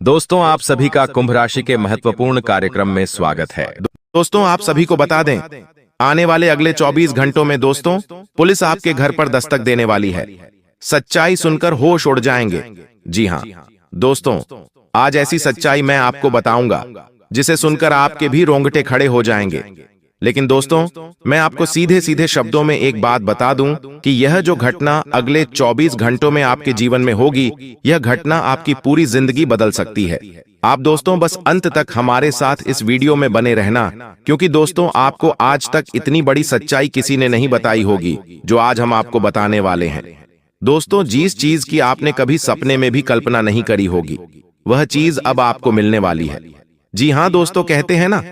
दोस्तों, आप सभी का कुंभ राशि के महत्वपूर्ण कार्यक्रम में स्वागत है। दोस्तों, आप सभी को बता दें, आने वाले अगले 24 घंटों में दोस्तों पुलिस आपके घर पर दस्तक देने वाली है। सच्चाई सुनकर होश उड़ जाएंगे। जी हां दोस्तों, आज ऐसी सच्चाई मैं आपको बताऊंगा जिसे सुनकर आपके भी रोंगटे खड़े हो जाएंगे। लेकिन दोस्तों, मैं आपको सीधे सीधे शब्दों में एक बात बता दूं कि यह जो घटना अगले 24 घंटों में आपके जीवन में होगी, यह घटना आपकी पूरी जिंदगी बदल सकती है। आप दोस्तों बस अंत तक हमारे साथ इस वीडियो में बने रहना, क्योंकि दोस्तों आपको आज तक इतनी बड़ी सच्चाई किसी ने नहीं बताई होगी जो आज हम आपको बताने वाले हैं। दोस्तों, जिस चीज की आपने कभी सपने में भी कल्पना नहीं करी होगी, वह चीज अब आपको मिलने वाली है। जी हां दोस्तों, कहते हैं ना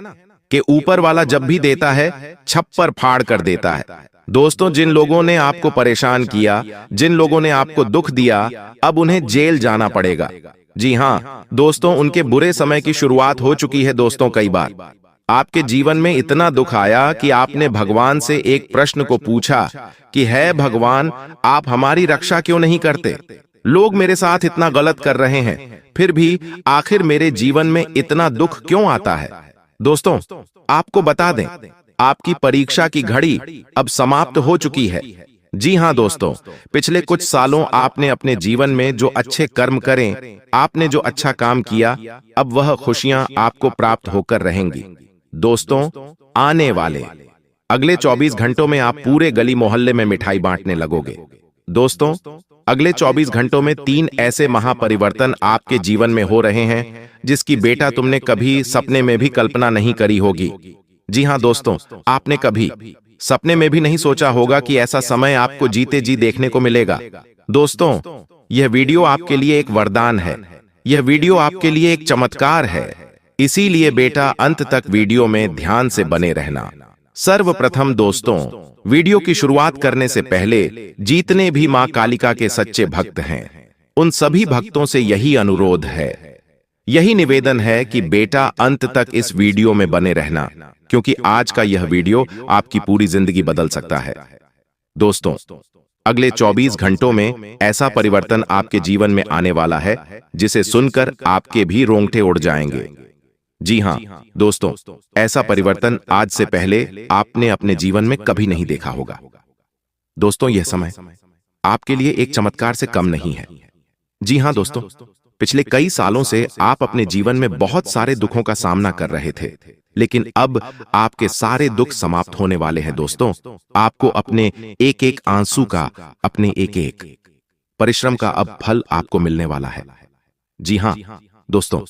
कि ऊपर वाला जब भी देता है छप्पर फाड़ कर देता है। दोस्तों, जिन लोगों ने आपको परेशान किया, जिन लोगों ने आपको दुख दिया, अब उन्हें जेल जाना पड़ेगा। जी हां दोस्तों, उनके बुरे समय की शुरुआत हो चुकी है। दोस्तों, कई बार आपके जीवन में इतना दुख आया कि आपने भगवान से एक प्रश्न को पूछा कि है भगवान, आप हमारी रक्षा क्यों नहीं करते? लोग मेरे साथ इतना गलत कर रहे हैं, फिर भी आखिर मेरे जीवन में इतना दुख क्यों आता है? दोस्तों, आपको बता दें, आपकी परीक्षा की घड़ी अब समाप्त हो चुकी है। जी हां दोस्तों, पिछले कुछ सालों आपने अपने जीवन में जो अच्छे कर्म करें, आपने जो अच्छा काम किया, अब वह खुशियां आपको प्राप्त होकर रहेंगी। दोस्तों, आने वाले अगले 24 घंटों में आप पूरे गली मोहल्ले में मिठाई बांटने लगोगे। दोस्तों, अगले 24 घंटों में 3 ऐसे महापरिवर्तन आपके जीवन में हो रहे हैं जिसकी बेटा तुमने कभी सपने में भी कल्पना नहीं करी होगी। जी हां दोस्तों, आपने कभी सपने में भी नहीं सोचा होगा कि ऐसा समय आपको जीते जी देखने को मिलेगा। दोस्तों, यह वीडियो आपके लिए एक वरदान है, यह वीडियो आपके लिए एक चमत्कार है। इसीलिए बेटा अंत तक वीडियो में ध्यान से बने रहना। सर्वप्रथम दोस्तों, वीडियो की शुरुआत करने से पहले जितने भी मां कालिका के सच्चे भक्त हैं, उन सभी भक्तों से यही अनुरोध है, यही निवेदन है कि बेटा अंत तक इस वीडियो में बने रहना, क्योंकि आज का यह वीडियो आपकी पूरी जिंदगी बदल सकता है। दोस्तों, अगले 24 घंटों में ऐसा परिवर्तन आपके जीवन में आने वाला है जिसे सुनकर आपके भी रोंगटे उड़ जाएंगे। जी हां दोस्तों, ऐसा परिवर्तन आज से पहले आपने अपने जीवन में कभी नहीं देखा होगा। दोस्तों, यह समय आपके लिए एक चमत्कार से कम नहीं है। जी हां दोस्तों, पिछले कई सालों से आप अपने जीवन में बहुत सारे दुखों का सामना कर रहे थे, लेकिन अब आपके सारे दुख समाप्त होने वाले हैं। दोस्तों, आपको अपने एक एक आंसू का, अपने एक एक परिश्रम का अब फल आपको मिलने वाला है। जी हां दोस्तों,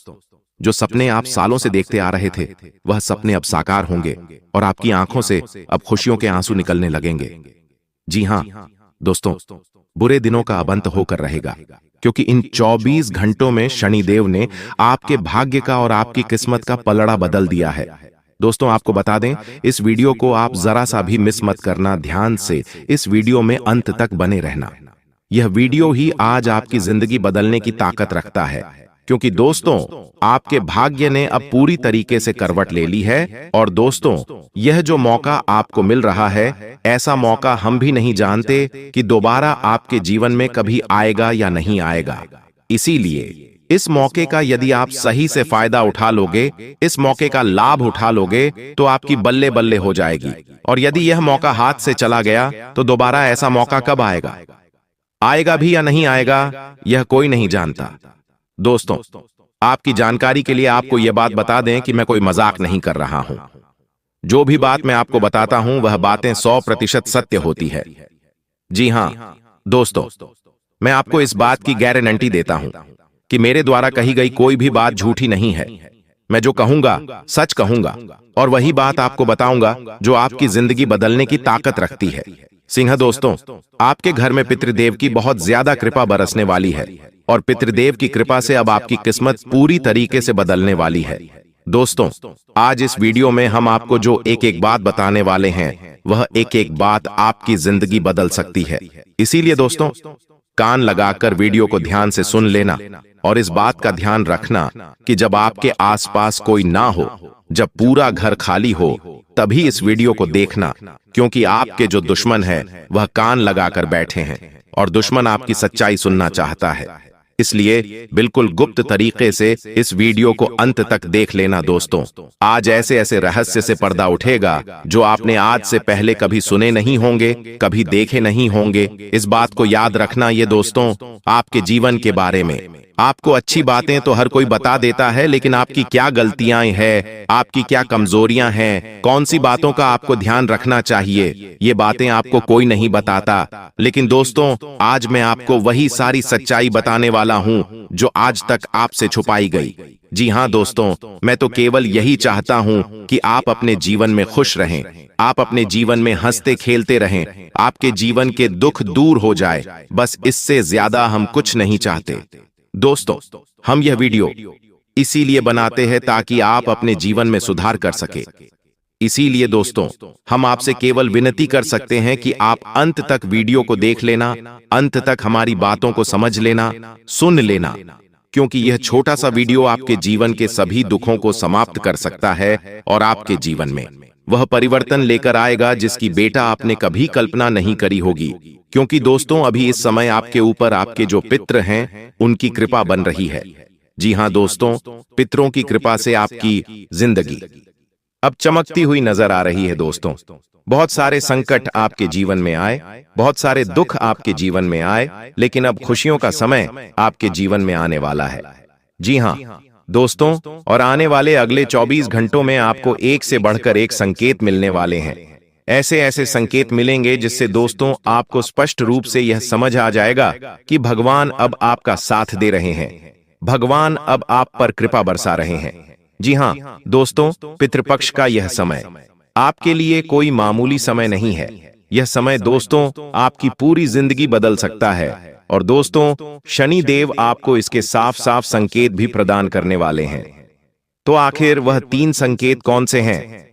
जो सपने आप सालों से देखते आ रहे थे, वह सपने अब साकार होंगे और आपकी आंखों से अब खुशियों के आंसू निकलने लगेंगे। जी हां दोस्तों, बुरे दिनों का अब अंत होकर रहेगा, क्योंकि इन 24 घंटों में शनिदेव ने आपके भाग्य का और आपकी किस्मत का पलड़ा बदल दिया है। दोस्तों, आपको बता दें, इस वीडियो को आप जरा सा भी मिस मत करना। ध्यान से इस वीडियो में अंत तक बने रहना। यह वीडियो ही आज आपकी जिंदगी बदलने की ताकत रखता है, क्योंकि दोस्तों आपके भाग्य ने अब पूरी तरीके से करवट ले ली है। और दोस्तों, यह जो मौका आपको मिल रहा है, ऐसा मौका हम भी नहीं जानते कि दोबारा आपके जीवन में कभी आएगा या नहीं आएगा। इसीलिए इस मौके का यदि आप सही से फायदा उठा लोगे, इस मौके का लाभ उठा लोगे, तो आपकी बल्ले बल्ले हो जाएगी। और यदि यह मौका हाथ से चला गया, तो दोबारा ऐसा मौका कब आएगा? आएगा भी या नहीं आएगा, यह कोई नहीं जानता। दोस्तों, आपकी जानकारी के लिए आपको यह बात बता दें कि मैं कोई मजाक नहीं कर रहा हूं। जो भी बात मैं आपको बताता हूं, वह बातें 100% सत्य होती है। जी हां दोस्तों, मैं आपको इस बात की गारंटी देता हूं कि मेरे द्वारा कही गई कोई भी बात झूठी नहीं है। मैं जो कहूंगा सच कहूंगा, और वही बात आपको बताऊंगा जो आपकी जिंदगी बदलने की ताकत रखती है। सिंह दोस्तों, आपके घर में पितृदेव की बहुत ज्यादा कृपा बरसने वाली है, और पितृदेव की कृपा से अब आपकी किस्मत पूरी तरीके से बदलने वाली है। दोस्तों, आज इस वीडियो में हम आपको जो एक एक बात बताने वाले हैं, वह एक एक बात आपकी जिंदगी बदल सकती है। इसीलिए दोस्तों, कान लगाकर वीडियो को ध्यान से सुन लेना, और इस बात का ध्यान रखना कि जब आपके आसपास कोई ना हो, जब पूरा घर खाली हो, तभी इस वीडियो को देखना, क्योंकि आपके जो दुश्मन है वह कान लगाकर बैठे हैं, और दुश्मन आपकी सच्चाई सुनना चाहता है। इसलिए बिल्कुल गुप्त तरीके से इस वीडियो को अंत तक देख लेना दोस्तों। आज ऐसे ऐसे रहस्य से पर्दा उठेगा जो आपने आज से पहले कभी सुने नहीं होंगे, कभी देखे नहीं होंगे। इस बात को याद रखना ये दोस्तों, आपके जीवन के बारे में। आपको अच्छी बातें तो हर कोई बता देता है, लेकिन आपकी क्या गलतियां हैं, आपकी क्या कमजोरियां हैं, कौन सी बातों का आपको ध्यान रखना चाहिए, ये बातें आपको कोई नहीं बताता। लेकिन दोस्तों, आज मैं आपको वही सारी सच्चाई बताने वाला हूं जो आज तक आपसे छुपाई गई। जी हाँ दोस्तों, मैं तो केवल यही चाहता हूं कि आप अपने जीवन में खुश रहें, आप अपने जीवन में हंसते खेलते रहें, आपके जीवन के दुख दूर हो जाए। बस इससे ज्यादा हम कुछ नहीं चाहते। दोस्तों, हम यह वीडियो इसीलिए बनाते हैं ताकि आप अपने जीवन में सुधार कर सके। इसीलिए दोस्तों, हम आपसे केवल विनती कर सकते हैं कि आप अंत तक वीडियो को देख लेना, अंत तक हमारी बातों को समझ लेना, सुन लेना, क्योंकि यह छोटा सा वीडियो आपके जीवन के सभी दुखों को समाप्त कर सकता है और आपके जीवन में वह परिवर्तन लेकर आएगा जिसकी बेटा आपने कभी कल्पना नहीं करी होगी। क्योंकि दोस्तों, अभी इस समय आपके ऊपर आपके जो पितृ हैं उनकी कृपा बन रही है। जी हाँ दोस्तों, पितरों की कृपा से आपकी जिंदगी अब चमकती हुई नजर आ रही है दोस्तों। बहुत सारे संकट आपके जीवन में आए, बहुत सारे दुख आपके जीवन में आए, लेकिन अब खुशियों का समय आपके जीवन में आने वाला है। जी हाँ दोस्तों, और आने वाले अगले 24 घंटों में आपको एक से बढ़कर एक संकेत मिलने वाले हैं। ऐसे ऐसे संकेत मिलेंगे जिससे दोस्तों आपको स्पष्ट रूप से यह समझ आ जाएगा कि भगवान अब आपका साथ दे रहे हैं, भगवान अब आप पर कृपा बरसा रहे हैं। जी हाँ दोस्तों, पितृपक्ष का यह समय आपके लिए कोई मामूली समय नहीं है। यह समय दोस्तों आपकी पूरी जिंदगी बदल सकता है। और दोस्तों, शनि देव आपको इसके साफ साफ संकेत भी प्रदान करने वाले हैं। तो आखिर वह 3 संकेत कौन से हैं?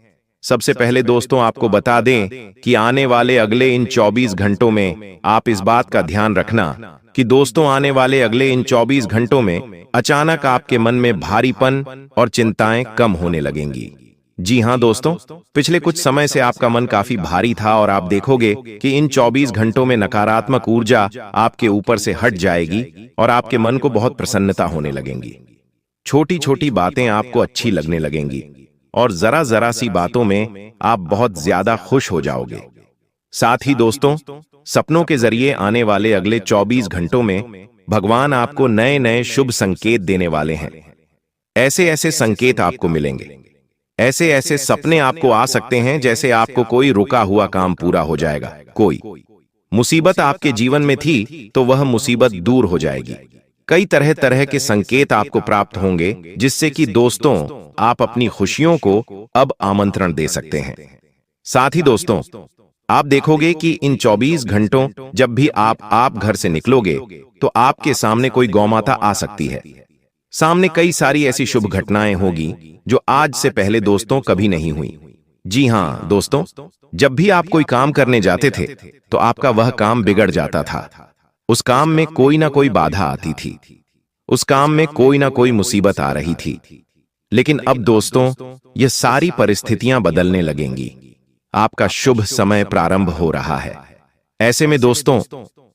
सबसे पहले दोस्तों आपको बता दें कि आने वाले अगले इन 24 घंटों में आप इस बात का ध्यान रखना कि दोस्तों आने वाले अगले इन 24 घंटों में अचानक आपके मन में भारीपन और चिंताएं कम होने लगेंगी। जी हाँ दोस्तों, पिछले कुछ समय से आपका मन काफी भारी था और आप देखोगे कि इन 24 घंटों में नकारात्मक ऊर्जा आपके ऊपर से हट जाएगी और आपके मन को बहुत प्रसन्नता होने लगेंगी। छोटी छोटी बातें आपको अच्छी लगने लगेंगी और जरा जरा सी बातों में आप बहुत ज्यादा खुश हो जाओगे। साथ ही दोस्तों, सपनों के जरिए आने वाले अगले 24 घंटों में भगवान आपको नए नए शुभ संकेत देने वाले हैं। ऐसे ऐसे संकेत आपको मिलेंगे, ऐसे ऐसे सपने आपको आ सकते हैं जैसे आपको कोई रुका हुआ काम पूरा हो जाएगा, कोई मुसीबत आपके जीवन में थी तो वह मुसीबत दूर हो जाएगी। कई तरह तरह के संकेत आपको प्राप्त होंगे जिससे कि दोस्तों आप अपनी खुशियों को अब आमंत्रण दे सकते हैं। साथ ही दोस्तों, आप देखोगे कि इन 24 घंटों जब भी आप घर से निकलोगे तो आपके सामने कोई गौमाता आ सकती है। सामने कई सारी ऐसी शुभ घटनाएं होगी जो आज से पहले दोस्तों कभी नहीं हुई। जी हाँ दोस्तों, जब भी आप कोई काम करने जाते थे तो आपका वह काम बिगड़ जाता था। उस काम में कोई ना कोई बाधा आती थी, उस काम में कोई ना कोई मुसीबत आ रही थी। लेकिन अब दोस्तों ये सारी परिस्थितियां बदलने लगेंगी। आपका शुभ समय प्रारंभ हो रहा है। ऐसे में दोस्तों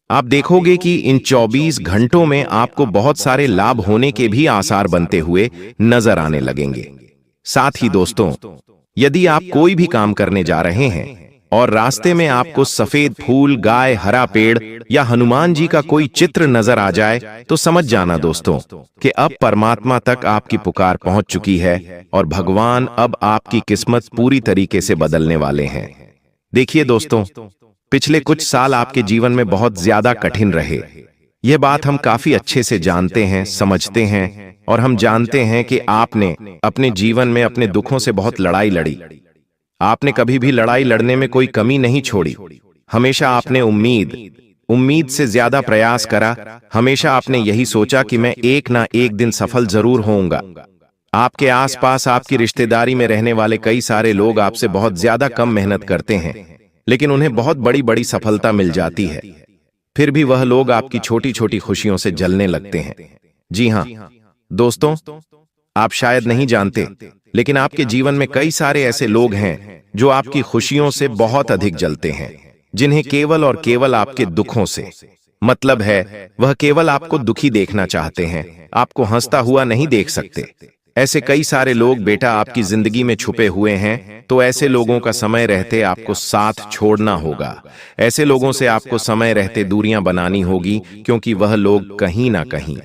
आप देखोगे कि इन 24 घंटों में आपको बहुत सारे लाभ होने के भी आसार बनते हुए नजर आने लगेंगे। साथ ही दोस्तों, यदि आप कोई भी काम करने जा रहे हैं और रास्ते में आपको सफेद फूल, गाय, हरा पेड़ या हनुमान जी का कोई चित्र नजर आ जाए तो समझ जाना दोस्तों कि अब परमात्मा तक आपकी पुकार पहुंच चुकी है और भगवान अब आपकी किस्मत पूरी तरीके से बदलने वाले हैं। देखिए दोस्तों, पिछले कुछ साल आपके जीवन में बहुत ज्यादा कठिन रहे। यह बात हम काफी अच्छे से जानते हैं, समझते हैं, और हम जानते हैं कि आपने अपने जीवन में अपने दुखों से बहुत लड़ाई लड़ी। आपने कभी भी लड़ाई लड़ने में कोई कमी नहीं छोड़ी। हमेशा आपने उम्मीद से ज्यादा प्रयास करा। हमेशा आपने यही सोचा कि मैं एक ना एक दिन सफल जरूर होऊंगा। आपके आसपास आपकी रिश्तेदारी में रहने वाले कई सारे लोग आपसे बहुत ज्यादा कम मेहनत करते हैं, लेकिन उन्हें बहुत बड़ी बड़ी सफलता मिल जाती है। फिर भी वह लोग आपकी छोटी छोटी खुशियों से जलने लगते हैं। जी हाँ दोस्तों, आप शायद नहीं जानते, लेकिन आपके जीवन में कई सारे ऐसे लोग हैं जो आपकी खुशियों से बहुत अधिक जलते हैं, जिन्हें केवल और केवल आपके दुखों से मतलब है वह केवल आपको दुखी देखना चाहते हैं, आपको हंसता हुआ नहीं देख सकते। ऐसे कई सारे लोग बेटा आपकी जिंदगी में छुपे हुए हैं, तो ऐसे लोगों का समय रहते आपको साथ छोड़ना होगा। ऐसे लोगों से आपको समय रहते दूरियां बनानी होगी, क्योंकि वह लोग कहीं ना कहीं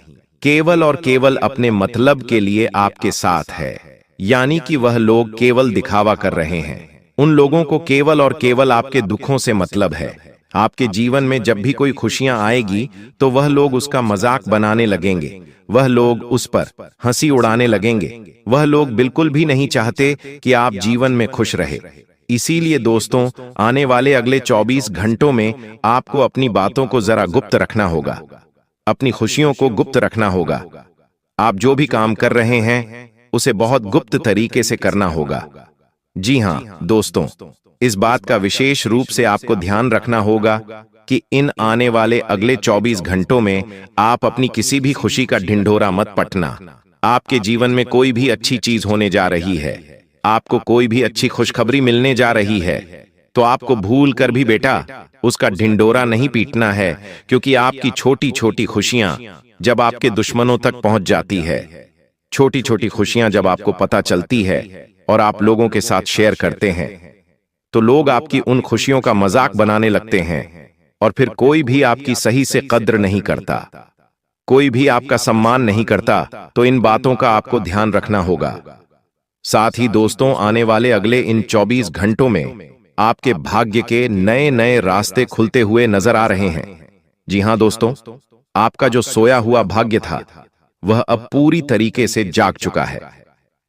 केवल और केवल अपने मतलब के लिए आपके साथ है, यानी कि वह लोग केवल दिखावा कर रहे हैं। उन लोगों को केवल और केवल आपके दुखों से मतलब है। आपके जीवन में जब भी कोई खुशियां आएगी तो वह लोग उसका मजाक बनाने लगेंगे, वह लोग उस पर हंसी उड़ाने लगेंगे। वह लोग बिल्कुल भी नहीं चाहते कि आप जीवन में खुश रहे। इसीलिए दोस्तों, आने वाले अगले 24 घंटों में आपको अपनी बातों को जरा गुप्त रखना होगा, अपनी खुशियों को गुप्त रखना होगा। आप जो भी काम कर रहे हैं उसे बहुत गुप्त तरीके से करना होगा। जी हाँ दोस्तों, इस बात का विशेष रूप से आपको ध्यान रखना होगा कि इन आने वाले अगले 24 घंटों में आप अपनी किसी भी खुशी का ढिंढोरा मत पटना। आपके जीवन में कोई भी अच्छी चीज होने जा रही है, आपको कोई भी अच्छी खुशखबरी मिलने जा रही है, तो आपको भूल कर भी बेटा उसका ढिंढोरा नहीं पीटना है, क्योंकि आपकी छोटी छोटी खुशियां जब आपके दुश्मनों तक पहुंच जाती है, छोटी छोटी खुशियां जब आपको पता चलती है और आप लोगों के साथ शेयर करते हैं, तो लोग आपकी उन खुशियों का मजाक बनाने लगते हैं और फिर कोई भी आपकी सही से कद्र नहीं करता, कोई भी आपका सम्मान नहीं करता। तो इन बातों का आपको ध्यान रखना होगा। साथ ही दोस्तों, आने वाले अगले इन 24 घंटों में आपके भाग्य के नए नए रास्ते खुलते हुए नजर आ रहे हैं। जी हां दोस्तों, आपका जो सोया हुआ भाग्य था वह अब पूरी तरीके से जाग चुका है।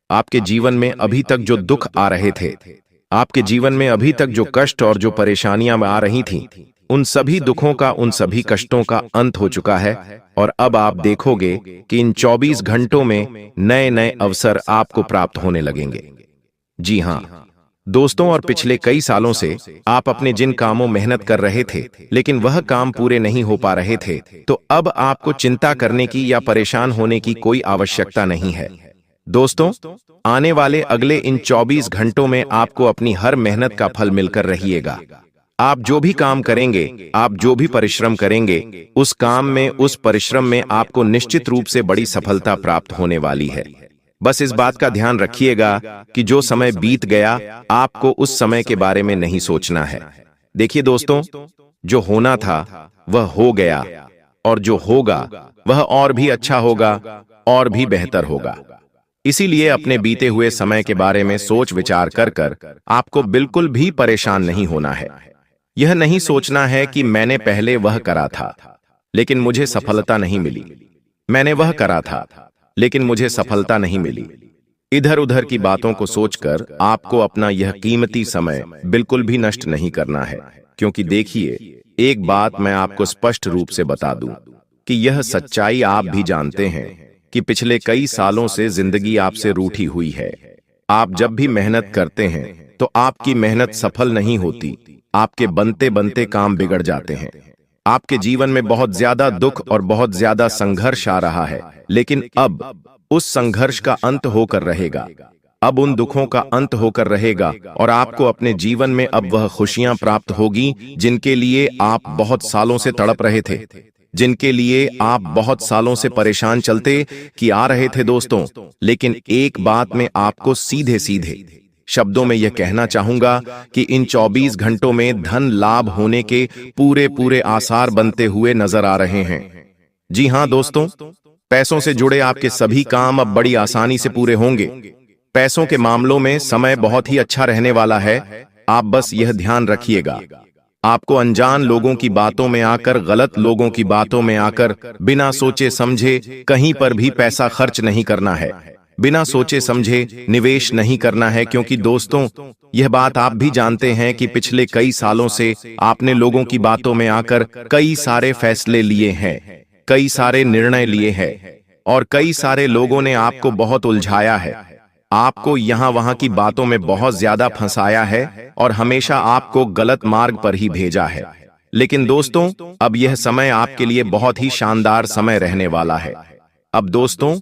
आपके जीवन में अभी तक जो दुख आ रहे थे, आपके जीवन में अभी तक जो कष्ट और जो परेशानियां आ रही थीं, उन सभी दुखों का, उन सभी कष्टों का अंत हो चुका है। और अब आप देखोगे कि इन 24 घंटों में नए नए अवसर आपको प्राप्त होने लगेंगे। जी हां दोस्तों, और पिछले कई सालों से आप अपने जिन कामों मेहनत कर रहे थे लेकिन वह काम पूरे नहीं हो पा रहे थे, तो अब आपको चिंता करने की या परेशान होने की कोई आवश्यकता नहीं है। दोस्तों, आने वाले अगले इन 24 घंटों में आपको अपनी हर मेहनत का फल मिलकर रहिएगा। आप जो भी काम करेंगे, आप जो भी परिश्रम करेंगे, उस काम में, उस परिश्रम में आपको निश्चित रूप से बड़ी सफलता प्राप्त होने वाली है। बस इस बात का ध्यान रखिएगा कि जो समय बीत गया, आपको उस समय के बारे में नहीं सोचना है। देखिए दोस्तों, जो होना था वह हो गया, और जो होगा वह और भी अच्छा होगा, और भी बेहतर होगा। इसीलिए अपने बीते हुए समय के बारे में सोच विचार कर कर आपको बिल्कुल भी परेशान नहीं होना है। यह नहीं सोचना है कि मैंने पहले वह करा था लेकिन मुझे सफलता नहीं मिली, मैंने वह करा था लेकिन मुझे सफलता नहीं मिली। इधर उधर की बातों को सोचकर आपको अपना यह कीमती समय बिल्कुल भी नष्ट नहीं करना है, क्योंकि देखिए, एक बात मैं आपको स्पष्ट रूप से बता दूं कि यह सच्चाई आप भी जानते हैं कि पिछले कई सालों से जिंदगी आपसे रूठी हुई है। आप जब भी मेहनत करते हैं तो आपकी मेहनत सफल नहीं होती, आपके बनते बनते काम बिगड़ जाते हैं। आपके जीवन में बहुत ज्यादा दुख और बहुत ज्यादा संघर्ष आ रहा है, लेकिन अब उस संघर्ष का अंत होकर रहेगा, अब उन दुखों का अंत होकर रहेगा, और आपको अपने जीवन में अब वह खुशियां प्राप्त होगी जिनके लिए आप बहुत सालों से तड़प रहे थे, जिनके लिए आप बहुत सालों से परेशान चलते कि आ रहे थे दोस्तों। लेकिन एक बात मैं आपको सीधे सीधे शब्दों में यह कहना चाहूंगा कि इन 24 घंटों में धन लाभ होने के पूरे पूरे आसार बनते हुए नजर आ रहे हैं। जी हां दोस्तों, पैसों से जुड़े आपके सभी काम अब बड़ी आसानी से पूरे होंगे। पैसों के मामलों में समय बहुत ही अच्छा रहने वाला है। आप बस यह ध्यान रखिएगा, आपको अनजान लोगों की बातों में आकर, गलत लोगों की बातों में आकर बिना सोचे समझे कहीं पर भी पैसा खर्च नहीं करना है, बिना सोचे समझे निवेश नहीं करना है। क्योंकि दोस्तों, यह बात आप भी जानते हैं कि पिछले कई सालों से आपने लोगों की बातों में आकर कई सारे फैसले लिए हैं, कई सारे निर्णय लिए हैं, और कई सारे लोगों ने आपको बहुत उलझाया है, आपको यहां वहां की बातों में बहुत ज्यादा फंसाया है और हमेशा आपको गलत मार्ग पर ही भेजा है। लेकिन दोस्तों, अब यह समय आपके लिए बहुत ही शानदार समय रहने वाला है। अब दोस्तों,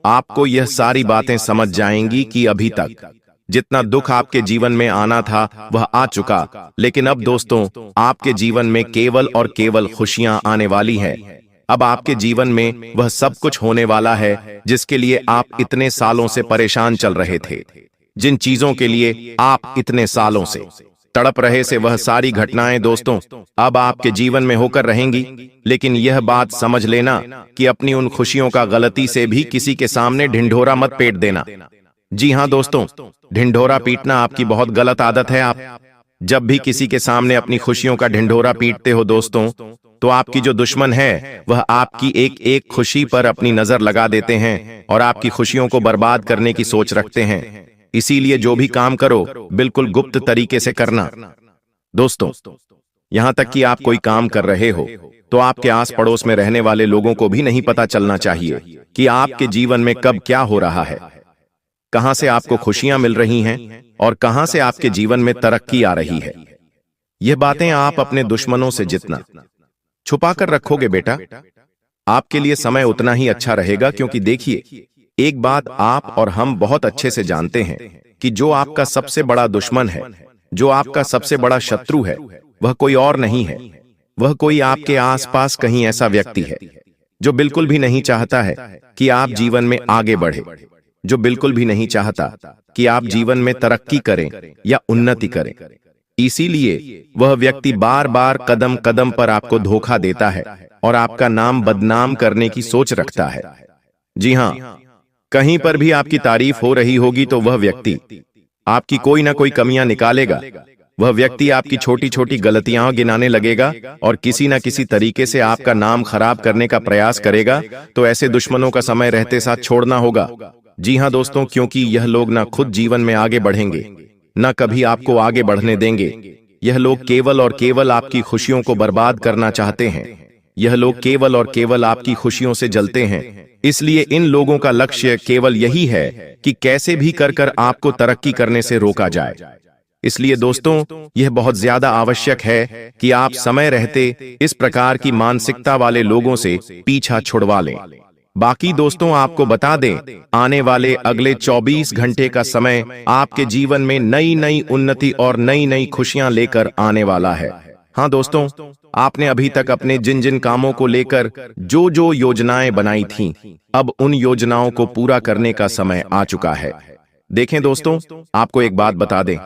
आपको यह सारी बातें समझ जाएंगी कि अभी तक जितना दुख आपके जीवन में आना था वह आ चुका, लेकिन अब दोस्तों आपके जीवन में केवल और केवल खुशियां आने वाली है। अब आपके जीवन में वह सब कुछ होने वाला है जिसके लिए आप इतने सालों से परेशान चल रहे थे, जिन चीजों के लिए आप इतने सालों से तड़प रहे से वह सारी घटनाएं दोस्तों अब आपके जीवन में होकर रहेंगी। लेकिन यह बात समझ लेना कि अपनी उन खुशियों का गलती से भी किसी के सामने ढिंढोरा मत पीट देना। जी हां दोस्तों, ढिंढोरा पीटना आपकी बहुत गलत आदत है। आप जब भी किसी के सामने अपनी खुशियों का ढिंढोरा पीटते हो दोस्तों, तो आपकी जो दुश्मन है वह आपकी एक एक खुशी पर अपनी नजर लगा देते हैं और आपकी खुशियों को बर्बाद करने की सोच रखते हैं। इसीलिए जो भी काम करो बिल्कुल गुप्त तरीके से करना। दोस्तों, यहां तक कि आप कोई काम कर रहे हो तो आपके आस पड़ोस में रहने वाले लोगों को भी नहीं पता चलना चाहिए कि आपके जीवन में कब क्या हो रहा है, कहां से आपको खुशियां मिल रही हैं और कहां से आपके जीवन में तरक्की आ रही है। यह बातें आप अपने दुश्मनों से जितना छुपा कर रखोगे बेटा, आपके लिए समय उतना ही अच्छा रहेगा। क्योंकि देखिए, एक बात आप और हम बहुत अच्छे से जानते हैं कि जो आपका सबसे बड़ा दुश्मन है, जो आपका सबसे बड़ा शत्रु है, वह कोई और नहीं है, वह कोई आपके आसपास कहीं ऐसा व्यक्ति है जो बिल्कुल भी नहीं चाहता है कि आप जीवन में आगे बढ़े, जो बिल्कुल भी नहीं चाहता कि आप जीवन में तरक्की करें या उन्नति करें। इसीलिए वह व्यक्ति बार बार कदम कदम पर आपको धोखा देता है और आपका नाम बदनाम करने की सोच रखता है। जी हां, कहीं पर भी आपकी तारीफ हो रही होगी तो वह व्यक्ति आपकी कोई ना कोई कमियां निकालेगा। वह व्यक्ति आपकी छोटी छोटी गलतियां गिनाने लगेगा और किसी न किसी तरीके से आपका नाम खराब करने का प्रयास करेगा। तो ऐसे दुश्मनों का समय रहते साथ छोड़ना होगा। जी हां दोस्तों, क्योंकि यह लोग ना खुद जीवन में आगे बढ़ेंगे, न कभी आपको आगे बढ़ने देंगे। यह लोग केवल और केवल आपकी खुशियों को बर्बाद करना चाहते हैं। यह लोग केवल और केवल आपकी खुशियों से जलते हैं। इसलिए इन लोगों का लक्ष्य केवल यही है कि कैसे भी कर कर आपको तरक्की करने से रोका जाए। इसलिए दोस्तों, यह बहुत ज्यादा आवश्यक है कि आप समय रहते इस प्रकार की मानसिकता वाले लोगों से पीछा छुड़वा लें। बाकी दोस्तों, आपको बता दें, आने वाले अगले 24 घंटे का समय आपके जीवन में नई नई उन्नति और नई नई खुशियां लेकर आने वाला है। हाँ दोस्तों, आपने अभी तक अपने जिन जिन कामों को लेकर जो जो योजनाएं बनाई थीं, अब उन योजनाओं को पूरा करने का समय आ चुका है। देखें दोस्तों, आपको एक बात बता दें,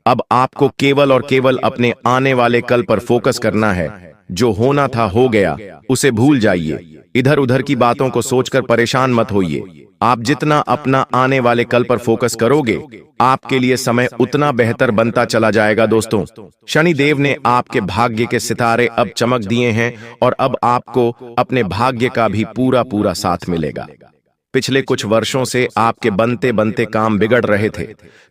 अब आपको केवल और केवल अपने आने वाले कल पर फोकस करना है। जो होना था हो गया, उसे भूल जाइए। इधर उधर की बातों को सोचकर परेशान मत होइए। आप जितना अपना आने वाले कल पर फोकस करोगे, आपके लिए समय उतना बेहतर बनता चला जाएगा। दोस्तों, शनिदेव ने आपके भाग्य के सितारे अब चमक दिए हैं और अब आपको अपने भाग्य का भी पूरा पूरा साथ मिलेगा। पिछले कुछ वर्षों से आपके बनते बनते काम बिगड़ रहे थे,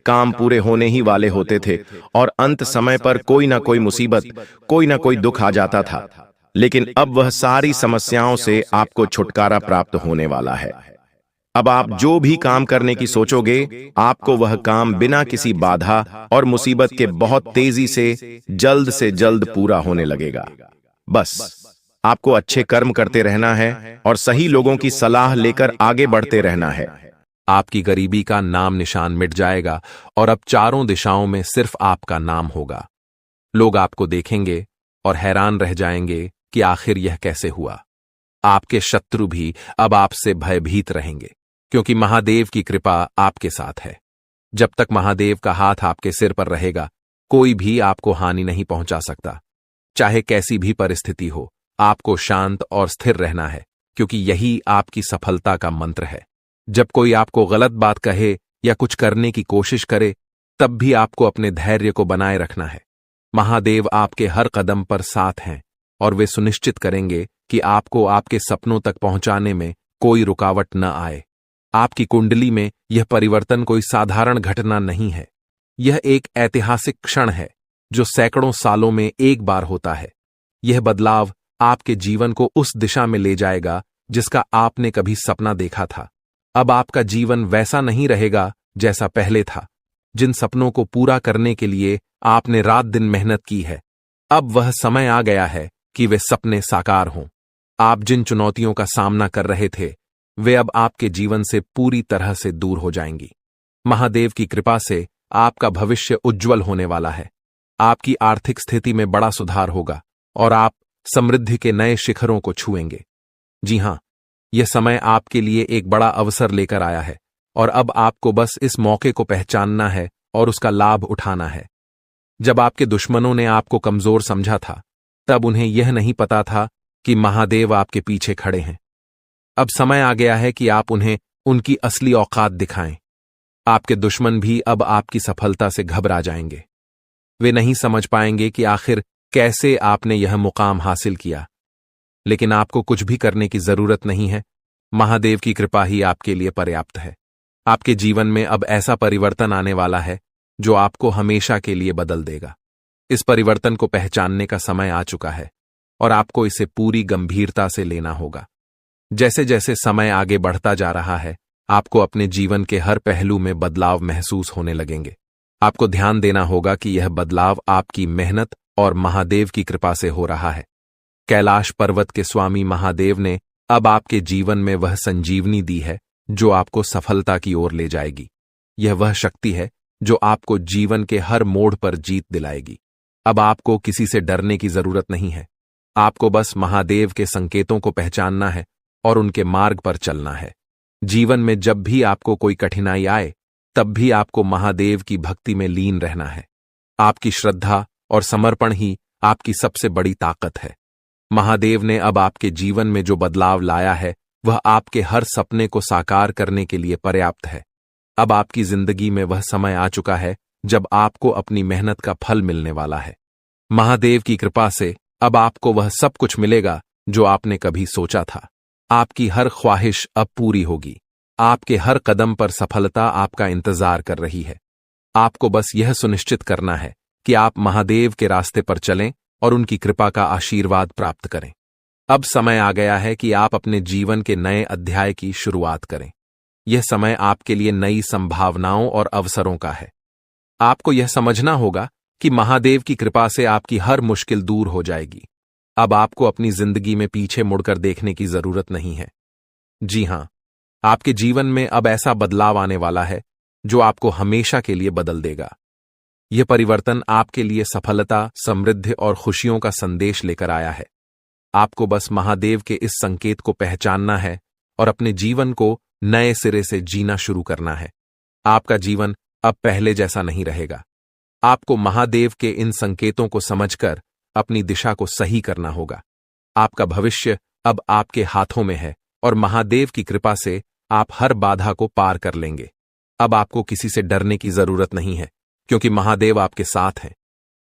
काम पूरे होने ही वाले होते थे और अंत समय पर कोई ना कोई मुसीबत, कोई ना कोई दुख आ जाता था। लेकिन अब वह सारी समस्याओं से आपको छुटकारा प्राप्त होने वाला है। अब आप जो भी काम करने की सोचोगे, आपको वह काम बिना किसी बाधा और मुसीबत के बहुत तेजी से जल्द पूरा होने लगेगा। बस आपको अच्छे कर्म करते रहना है और सही लोगों की सलाह लेकर आगे बढ़ते रहना है। आपकी गरीबी का नाम निशान मिट जाएगा और अब चारों दिशाओं में सिर्फ आपका नाम होगा। लोग आपको देखेंगे और हैरान रह जाएंगे कि आखिर यह कैसे हुआ। आपके शत्रु भी अब आपसे भयभीत रहेंगे, क्योंकि महादेव की कृपा आपके साथ है। जब तक महादेव का हाथ आपके सिर पर रहेगा, कोई भी आपको हानि नहीं पहुंचा सकता। चाहे कैसी भी परिस्थिति हो, आपको शांत और स्थिर रहना है, क्योंकि यही आपकी सफलता का मंत्र है। जब कोई आपको गलत बात कहे या कुछ करने की कोशिश करे, तब भी आपको अपने धैर्य को बनाए रखना है। महादेव आपके हर कदम पर साथ हैं और वे सुनिश्चित करेंगे कि आपको आपके सपनों तक पहुंचाने में कोई रुकावट न आए। आपकी कुंडली में यह परिवर्तन कोई साधारण घटना नहीं है। यह एक ऐतिहासिक क्षण है जो सैकड़ों सालों में एक बार होता है। यह बदलाव आपके जीवन को उस दिशा में ले जाएगा जिसका आपने कभी सपना देखा था। अब आपका जीवन वैसा नहीं रहेगा जैसा पहले था। जिन सपनों को पूरा करने के लिए आपने रात दिन मेहनत की है, अब वह समय आ गया है कि वे सपने साकार हों। आप जिन चुनौतियों का सामना कर रहे थे, वे अब आपके जीवन से पूरी तरह से दूर हो जाएंगी। महादेव की कृपा से आपका भविष्य उज्ज्वल होने वाला है। आपकी आर्थिक स्थिति में बड़ा सुधार होगा और आप समृद्धि के नए शिखरों को छुएंगे। जी हां, यह समय आपके लिए एक बड़ा अवसर लेकर आया है और अब आपको बस इस मौके को पहचानना है और उसका लाभ उठाना है। जब आपके दुश्मनों ने आपको कमजोर समझा था, तब उन्हें यह नहीं पता था कि महादेव आपके पीछे खड़े हैं। अब समय आ गया है कि आप उन्हें उनकी असली औकात दिखाएं। आपके दुश्मन भी अब आपकी सफलता से घबरा जाएंगे। वे नहीं समझ पाएंगे कि आखिर कैसे आपने यह मुकाम हासिल किया। लेकिन आपको कुछ भी करने की जरूरत नहीं है। महादेव की कृपा ही आपके लिए पर्याप्त है। आपके जीवन में अब ऐसा परिवर्तन आने वाला है जो आपको हमेशा के लिए बदल देगा। इस परिवर्तन को पहचानने का समय आ चुका है और आपको इसे पूरी गंभीरता से लेना होगा। जैसे जैसे समय आगे बढ़ता जा रहा है, आपको अपने जीवन के हर पहलू में बदलाव महसूस होने लगेंगे। आपको ध्यान देना होगा कि यह बदलाव आपकी मेहनत और महादेव की कृपा से हो रहा है। कैलाश पर्वत के स्वामी महादेव ने अब आपके जीवन में वह संजीवनी दी है जो आपको सफलता की ओर ले जाएगी। यह वह शक्ति है जो आपको जीवन के हर मोड़ पर जीत दिलाएगी। अब आपको किसी से डरने की जरूरत नहीं है। आपको बस महादेव के संकेतों को पहचानना है और उनके मार्ग पर चलना है। जीवन में जब भी आपको कोई कठिनाई आए, तब भी आपको महादेव की भक्ति में लीन रहना है। आपकी श्रद्धा और समर्पण ही आपकी सबसे बड़ी ताकत है। महादेव ने अब आपके जीवन में जो बदलाव लाया है, वह आपके हर सपने को साकार करने के लिए पर्याप्त है। अब आपकी जिंदगी में वह समय आ चुका है जब आपको अपनी मेहनत का फल मिलने वाला है। महादेव की कृपा से अब आपको वह सब कुछ मिलेगा जो आपने कभी सोचा था। आपकी हर ख्वाहिश अब पूरी होगी। आपके हर कदम पर सफलता आपका इंतजार कर रही है। आपको बस यह सुनिश्चित करना है कि आप महादेव के रास्ते पर चलें और उनकी कृपा का आशीर्वाद प्राप्त करें। अब समय आ गया है कि आप अपने जीवन के नए अध्याय की शुरुआत करें। यह समय आपके लिए नई संभावनाओं और अवसरों का है। आपको यह समझना होगा कि महादेव की कृपा से आपकी हर मुश्किल दूर हो जाएगी। अब आपको अपनी जिंदगी में पीछे मुड़कर देखने की जरूरत नहीं है। जी हां, आपके जीवन में अब ऐसा बदलाव आने वाला है जो आपको हमेशा के लिए बदल देगा। यह परिवर्तन आपके लिए सफलता, समृद्धि और खुशियों का संदेश लेकर आया है। आपको बस महादेव के इस संकेत को पहचानना है और अपने जीवन को नए सिरे से जीना शुरू करना है। आपका जीवन अब पहले जैसा नहीं रहेगा। आपको महादेव के इन संकेतों को समझकर अपनी दिशा को सही करना होगा। आपका भविष्य अब आपके हाथों में है और महादेव की कृपा से आप हर बाधा को पार कर लेंगे। अब आपको किसी से डरने की जरूरत नहीं है, क्योंकि महादेव आपके साथ हैं।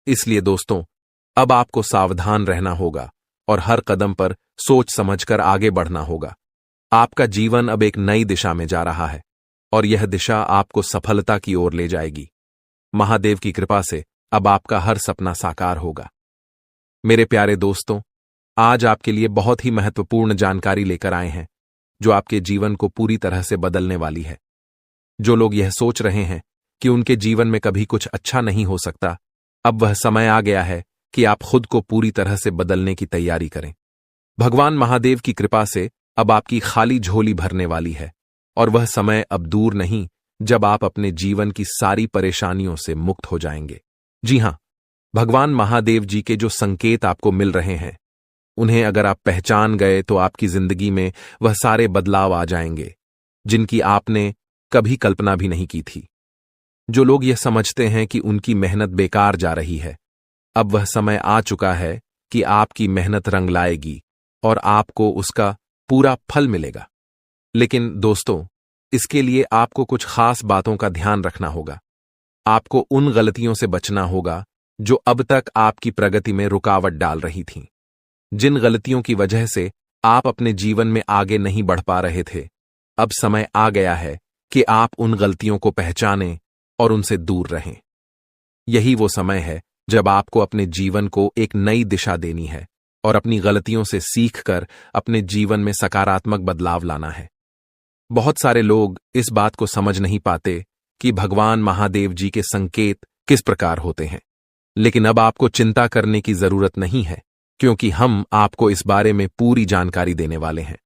इसलिए दोस्तों, अब आपको सावधान रहना होगा और हर कदम पर सोच समझकर आगे बढ़ना होगा। आपका जीवन अब एक नई दिशा में जा रहा है और यह दिशा आपको सफलता की ओर ले जाएगी। महादेव की कृपा से अब आपका हर सपना साकार होगा। मेरे प्यारे दोस्तों, आज आपके लिए बहुत ही महत्वपूर्ण जानकारी लेकर आए हैं जो आपके जीवन को पूरी तरह से बदलने वाली है। जो लोग यह सोच रहे हैं कि उनके जीवन में कभी कुछ अच्छा नहीं हो सकता, अब वह समय आ गया है कि आप खुद को पूरी तरह से बदलने की तैयारी करें। भगवान महादेव की कृपा से अब आपकी खाली झोली भरने वाली है और वह समय अब दूर नहीं जब आप अपने जीवन की सारी परेशानियों से मुक्त हो जाएंगे। जी हां, भगवान महादेव जी के जो संकेत आपको मिल रहे हैं, उन्हें अगर आप पहचान गए तो आपकी जिंदगी में वह सारे बदलाव आ जाएंगे जिनकी आपने कभी कल्पना भी नहीं की थी। जो लोग यह समझते हैं कि उनकी मेहनत बेकार जा रही है, अब वह समय आ चुका है कि आपकी मेहनत रंग लाएगी और आपको उसका पूरा फल मिलेगा। लेकिन दोस्तों, इसके लिए आपको कुछ खास बातों का ध्यान रखना होगा। आपको उन गलतियों से बचना होगा जो अब तक आपकी प्रगति में रुकावट डाल रही थीं। जिन गलतियों की वजह से आप अपने जीवन में आगे नहीं बढ़ पा रहे थे, अब समय आ गया है कि आप उन गलतियों को पहचानें और उनसे दूर रहें। यही वो समय है जब आपको अपने जीवन को एक नई दिशा देनी है और अपनी गलतियों से सीखकर अपने जीवन में सकारात्मक बदलाव लाना है। बहुत सारे लोग इस बात को समझ नहीं पाते कि भगवान महादेव जी के संकेत किस प्रकार होते हैं, लेकिन अब आपको चिंता करने की जरूरत नहीं है, क्योंकि हम आपको इस बारे में पूरी जानकारी देने वाले हैं।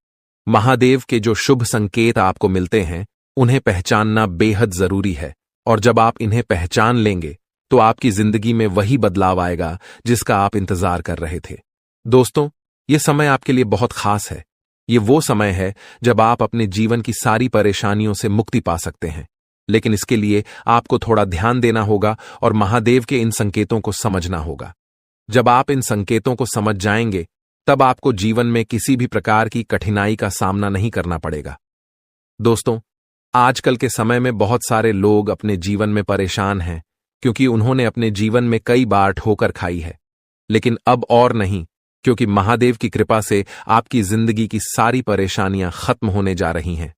महादेव के जो शुभ संकेत आपको मिलते हैं, उन्हें पहचानना बेहद जरूरी है और जब आप इन्हें पहचान लेंगे तो आपकी जिंदगी में वही बदलाव आएगा जिसका आप इंतजार कर रहे थे। दोस्तों, ये समय आपके लिए बहुत खास है। ये वो समय है जब आप अपने जीवन की सारी परेशानियों से मुक्ति पा सकते हैं, लेकिन इसके लिए आपको थोड़ा ध्यान देना होगा और महादेव के इन संकेतों को समझना होगा। जब आप इन संकेतों को समझ जाएंगे, तब आपको जीवन में किसी भी प्रकार की कठिनाई का सामना नहीं करना पड़ेगा। दोस्तों, आजकल के समय में बहुत सारे लोग अपने जीवन में परेशान हैं क्योंकि उन्होंने अपने जीवन में कई बार ठोकर खाई है, लेकिन अब और नहीं, क्योंकि महादेव की कृपा से आपकी जिंदगी की सारी परेशानियां खत्म होने जा रही हैं।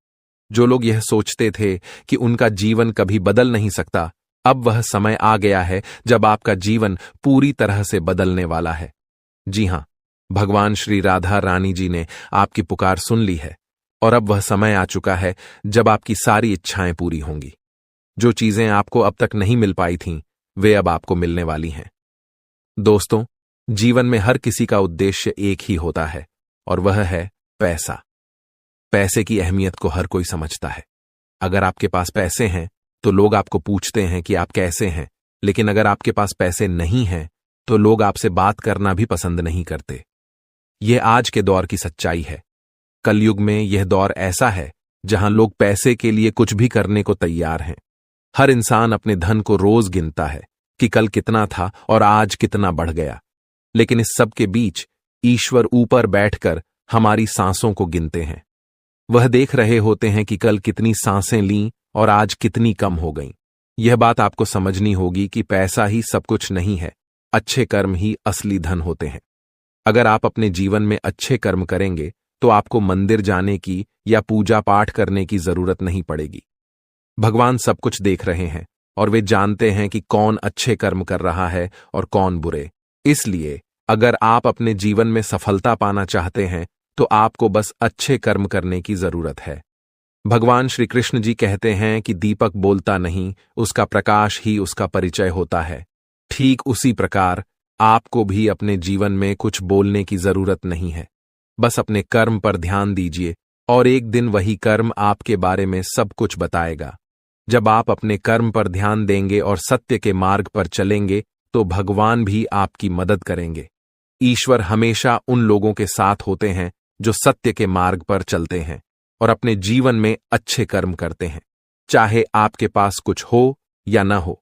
जो लोग यह सोचते थे कि उनका जीवन कभी बदल नहीं सकता, अब वह समय आ गया है जब आपका जीवन पूरी तरह से बदलने वाला है। जी हां, भगवान श्री राधा रानी जी ने आपकी पुकार सुन ली है और अब वह समय आ चुका है जब आपकी सारी इच्छाएं पूरी होंगी। जो चीजें आपको अब तक नहीं मिल पाई थीं, वे अब आपको मिलने वाली हैं। दोस्तों, जीवन में हर किसी का उद्देश्य एक ही होता है और वह है पैसा। पैसे की अहमियत को हर कोई समझता है। अगर आपके पास पैसे हैं तो लोग आपको पूछते हैं कि आप कैसे हैं, लेकिन अगर आपके पास पैसे नहीं हैं तो लोग आपसे बात करना भी पसंद नहीं करते। यह आज के दौर की सच्चाई है। कलयुग में यह दौर ऐसा है जहां लोग पैसे के लिए कुछ भी करने को तैयार हैं। हर इंसान अपने धन को रोज गिनता है कि कल कितना था और आज कितना बढ़ गया, लेकिन इस सब के बीच ईश्वर ऊपर बैठकर हमारी सांसों को गिनते हैं। वह देख रहे होते हैं कि कल कितनी सांसें लीं और आज कितनी कम हो गईं। यह बात आपको समझनी होगी कि पैसा ही सब कुछ नहीं है, अच्छे कर्म ही असली धन होते हैं। अगर आप अपने जीवन में अच्छे कर्म करेंगे तो आपको मंदिर जाने की या पूजा पाठ करने की जरूरत नहीं पड़ेगी। भगवान सब कुछ देख रहे हैं और वे जानते हैं कि कौन अच्छे कर्म कर रहा है और कौन बुरे। इसलिए अगर आप अपने जीवन में सफलता पाना चाहते हैं तो आपको बस अच्छे कर्म करने की जरूरत है। भगवान श्री कृष्ण जी कहते हैं कि दीपक बोलता नहीं, उसका प्रकाश ही उसका परिचय होता है। ठीक उसी प्रकार आपको भी अपने जीवन में कुछ बोलने की जरूरत नहीं है। बस अपने कर्म पर ध्यान दीजिए और एक दिन वही कर्म आपके बारे में सब कुछ बताएगा। जब आप अपने कर्म पर ध्यान देंगे और सत्य के मार्ग पर चलेंगे तो भगवान भी आपकी मदद करेंगे। ईश्वर हमेशा उन लोगों के साथ होते हैं जो सत्य के मार्ग पर चलते हैं और अपने जीवन में अच्छे कर्म करते हैं, चाहे आपके पास कुछ हो या न हो।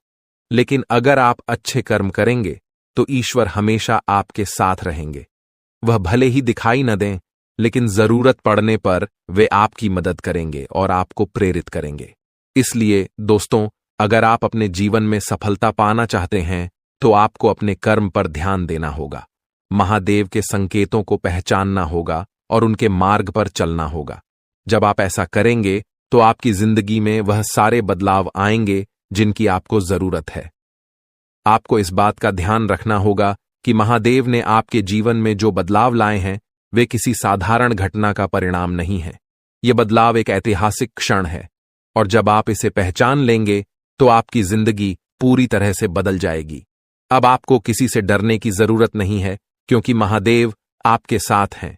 लेकिन अगर आप अच्छे कर्म करेंगे तो ईश्वर हमेशा आपके साथ रहेंगे। वह भले ही दिखाई न दें, लेकिन जरूरत पड़ने पर वे आपकी मदद करेंगे और आपको प्रेरित करेंगे। इसलिए दोस्तों, अगर आप अपने जीवन में सफलता पाना चाहते हैं तो आपको अपने कर्म पर ध्यान देना होगा, महादेव के संकेतों को पहचानना होगा और उनके मार्ग पर चलना होगा। जब आप ऐसा करेंगे तो आपकी जिंदगी में वह सारे बदलाव आएंगे जिनकी आपको जरूरत है। आपको इस बात का ध्यान रखना होगा कि महादेव ने आपके जीवन में जो बदलाव लाए हैं वे किसी साधारण घटना का परिणाम नहीं है। यह बदलाव एक ऐतिहासिक क्षण है और जब आप इसे पहचान लेंगे तो आपकी जिंदगी पूरी तरह से बदल जाएगी। अब आपको किसी से डरने की जरूरत नहीं है, क्योंकि महादेव आपके साथ हैं।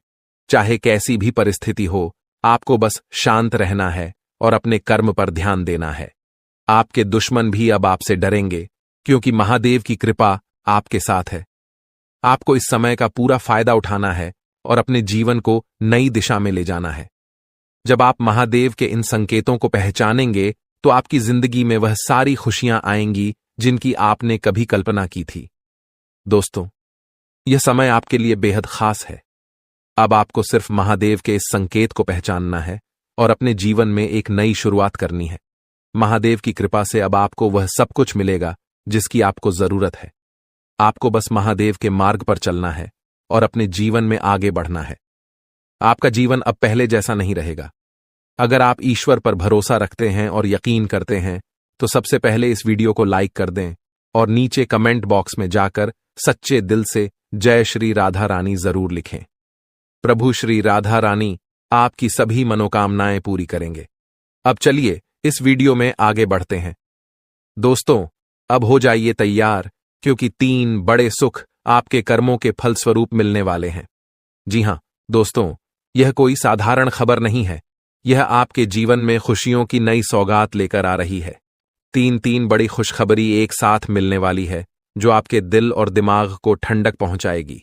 चाहे कैसी भी परिस्थिति हो, आपको बस शांत रहना है और अपने कर्म पर ध्यान देना है। आपके दुश्मन भी अब आपसे डरेंगे, क्योंकि महादेव की कृपा आपके साथ है। आपको इस समय का पूरा फायदा उठाना है और अपने जीवन को नई दिशा में ले जाना है। जब आप महादेव के इन संकेतों को पहचानेंगे तो आपकी जिंदगी में वह सारी खुशियां आएंगी जिनकी आपने कभी कल्पना की थी। दोस्तों, यह समय आपके लिए बेहद खास है। अब आपको सिर्फ महादेव के इस संकेत को पहचानना है और अपने जीवन में एक नई शुरुआत करनी है। महादेव की कृपा से अब आपको वह सब कुछ मिलेगा जिसकी आपको जरूरत है। आपको बस महादेव के मार्ग पर चलना है और अपने जीवन में आगे बढ़ना है। आपका जीवन अब पहले जैसा नहीं रहेगा। अगर आप ईश्वर पर भरोसा रखते हैं और यकीन करते हैं तो सबसे पहले इस वीडियो को लाइक कर दें और नीचे कमेंट बॉक्स में जाकर सच्चे दिल से जय श्री राधा रानी जरूर लिखें। प्रभु श्री राधा रानी आपकी सभी मनोकामनाएं पूरी करेंगे। अब चलिए इस वीडियो में आगे बढ़ते हैं। दोस्तों, अब हो जाइए तैयार, क्योंकि 3 बड़े सुख आपके कर्मों के फलस्वरूप मिलने वाले हैं। जी हां दोस्तों, यह कोई साधारण खबर नहीं है। यह आपके जीवन में खुशियों की नई सौगात लेकर आ रही है। तीन तीन बड़ी खुशखबरी एक साथ मिलने वाली है जो आपके दिल और दिमाग को ठंडक पहुंचाएगी।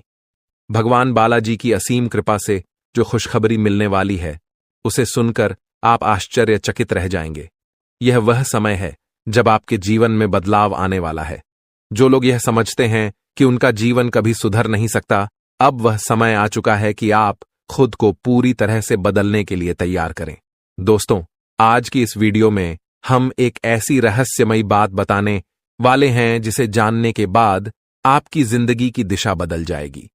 भगवान बालाजी की असीम कृपा से जो खुशखबरी मिलने वाली है उसे सुनकर आप आश्चर्यचकित रह जाएंगे। यह वह समय है जब आपके जीवन में बदलाव आने वाला है। जो लोग यह समझते हैं कि उनका जीवन कभी सुधर नहीं सकता, अब वह समय आ चुका है कि आप खुद को पूरी तरह से बदलने के लिए तैयार करें। दोस्तों, आज की इस वीडियो में हम एक ऐसी रहस्यमयी बात बताने वाले हैं जिसे जानने के बाद आपकी जिंदगी की दिशा बदल जाएगी।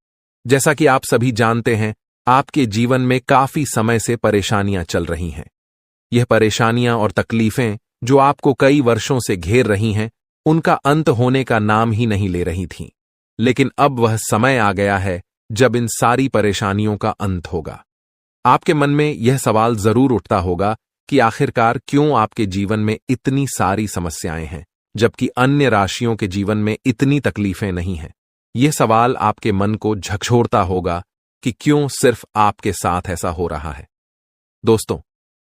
जैसा कि आप सभी जानते हैं, आपके जीवन में काफी समय से परेशानियां चल रही हैं। यह परेशानियां और तकलीफें जो आपको कई वर्षों से घेर रही हैं, उनका अंत होने का नाम ही नहीं ले रही थीं। लेकिन अब वह समय आ गया है जब इन सारी परेशानियों का अंत होगा। आपके मन में यह सवाल जरूर उठता होगा कि आखिरकार क्यों आपके जीवन में इतनी सारी समस्याएं हैं, जबकि अन्य राशियों के जीवन में इतनी तकलीफें नहीं हैं। यह सवाल आपके मन को झकझोरता होगा कि क्यों सिर्फ आपके साथ ऐसा हो रहा है। दोस्तों,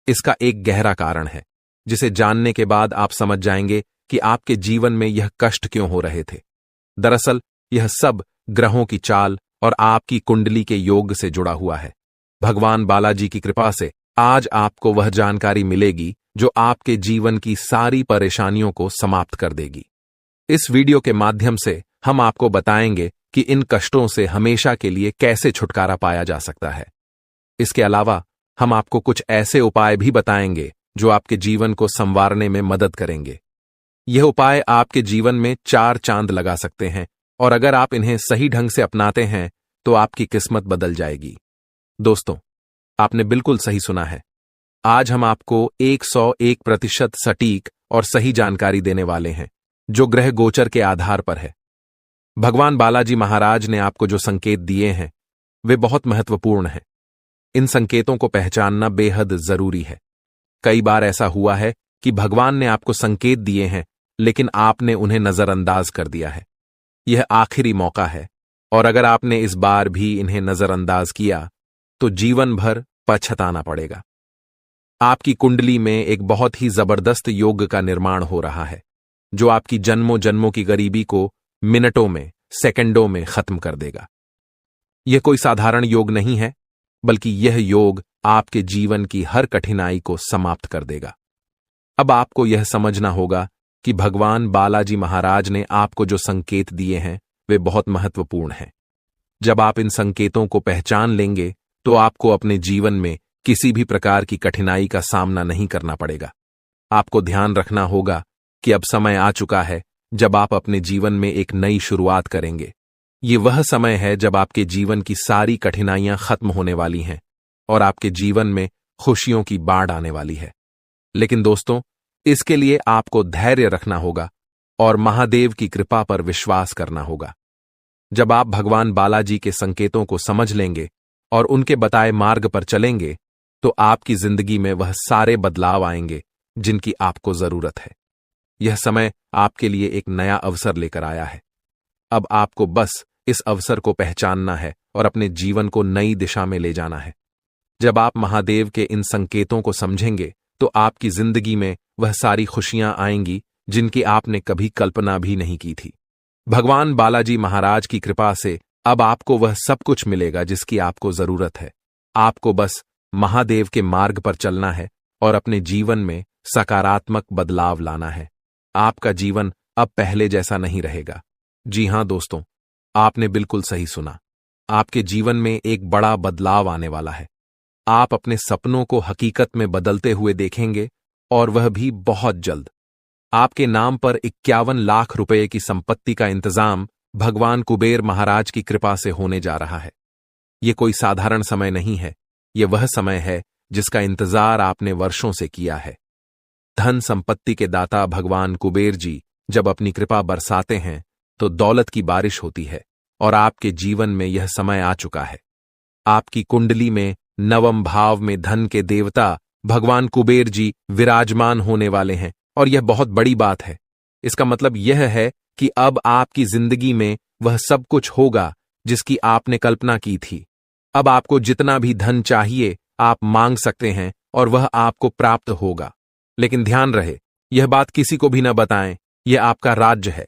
इसका एक गहरा कारण है जिसे जानने के बाद आप समझ जाएंगे कि आपके जीवन में यह कष्ट क्यों हो रहे थे। दरअसल यह सब ग्रहों की चाल और आपकी कुंडली के योग से जुड़ा हुआ है। भगवान बालाजी की कृपा से आज आपको वह जानकारी मिलेगी जो आपके जीवन की सारी परेशानियों को समाप्त कर देगी। इस वीडियो के माध्यम से हम आपको बताएंगे कि इन कष्टों से हमेशा के लिए कैसे छुटकारा पाया जा सकता है। इसके अलावा हम आपको कुछ ऐसे उपाय भी बताएंगे जो आपके जीवन को संवारने में मदद करेंगे। यह उपाय आपके जीवन में 4 चांद लगा सकते हैं और अगर आप इन्हें सही ढंग से अपनाते हैं तो आपकी किस्मत बदल जाएगी। दोस्तों, आपने बिल्कुल सही सुना है। आज हम आपको 101% सटीक और सही जानकारी देने वाले हैं जो ग्रह गोचर के आधार पर है। भगवान बालाजी महाराज ने आपको जो संकेत दिए हैं वे बहुत महत्वपूर्ण हैं। इन संकेतों को पहचानना बेहद जरूरी है। कई बार ऐसा हुआ है कि भगवान ने आपको संकेत दिए हैं लेकिन आपने उन्हें नजरअंदाज कर दिया है। यह आखिरी मौका है और अगर आपने इस बार भी इन्हें नजरअंदाज किया तो जीवन भर पछताना पड़ेगा। आपकी कुंडली में एक बहुत ही जबरदस्त योग का निर्माण हो रहा है जो आपकी जन्मों जन्मों की गरीबी को मिनटों में, सेकंडों में खत्म कर देगा। यह कोई साधारण योग नहीं है, बल्कि यह योग आपके जीवन की हर कठिनाई को समाप्त कर देगा। अब आपको यह समझना होगा कि भगवान बालाजी महाराज ने आपको जो संकेत दिए हैं वे बहुत महत्वपूर्ण हैं। जब आप इन संकेतों को पहचान लेंगे तो आपको अपने जीवन में किसी भी प्रकार की कठिनाई का सामना नहीं करना पड़ेगा। आपको ध्यान रखना होगा कि अब समय आ चुका है जब आप अपने जीवन में एक नई शुरुआत करेंगे। ये वह समय है जब आपके जीवन की सारी कठिनाइयां खत्म होने वाली हैं और आपके जीवन में खुशियों की बाढ़ आने वाली है। लेकिन दोस्तों, इसके लिए आपको धैर्य रखना होगा और महादेव की कृपा पर विश्वास करना होगा। जब आप भगवान बालाजी के संकेतों को समझ लेंगे और उनके बताए मार्ग पर चलेंगे तो आपकी जिंदगी में वह सारे बदलाव आएंगे जिनकी आपको जरूरत है। यह समय आपके लिए एक नया अवसर लेकर आया है। अब आपको बस इस अवसर को पहचानना है और अपने जीवन को नई दिशा में ले जाना है। जब आप महादेव के इन संकेतों को समझेंगे तो आपकी जिंदगी में वह सारी खुशियां आएंगी जिनकी आपने कभी कल्पना भी नहीं की थी। भगवान बालाजी महाराज की कृपा से अब आपको वह सब कुछ मिलेगा जिसकी आपको जरूरत है। आपको बस महादेव के मार्ग पर चलना है और अपने जीवन में सकारात्मक बदलाव लाना है। आपका जीवन अब पहले जैसा नहीं रहेगा। जी हां दोस्तों, आपने बिल्कुल सही सुना। आपके जीवन में एक बड़ा बदलाव आने वाला है। आप अपने सपनों को हकीकत में बदलते हुए देखेंगे और वह भी बहुत जल्द। आपके नाम पर 51 लाख रुपए की संपत्ति का इंतजाम भगवान कुबेर महाराज की कृपा से होने जा रहा है। यह कोई साधारण समय नहीं है, यह वह समय है जिसका इंतजार आपने वर्षों से किया है। धन संपत्ति के दाता भगवान कुबेर जी जब अपनी कृपा बरसाते हैं तो दौलत की बारिश होती है और आपके जीवन में यह समय आ चुका है। आपकी कुंडली में नवम भाव में धन के देवता भगवान कुबेर जी विराजमान होने वाले हैं और यह बहुत बड़ी बात है। इसका मतलब यह है कि अब आपकी जिंदगी में वह सब कुछ होगा जिसकी आपने कल्पना की थी। अब आपको जितना भी धन चाहिए आप मांग सकते हैं और वह आपको प्राप्त होगा। लेकिन ध्यान रहे, यह बात किसी को भी न बताएं, यह आपका राज्य है।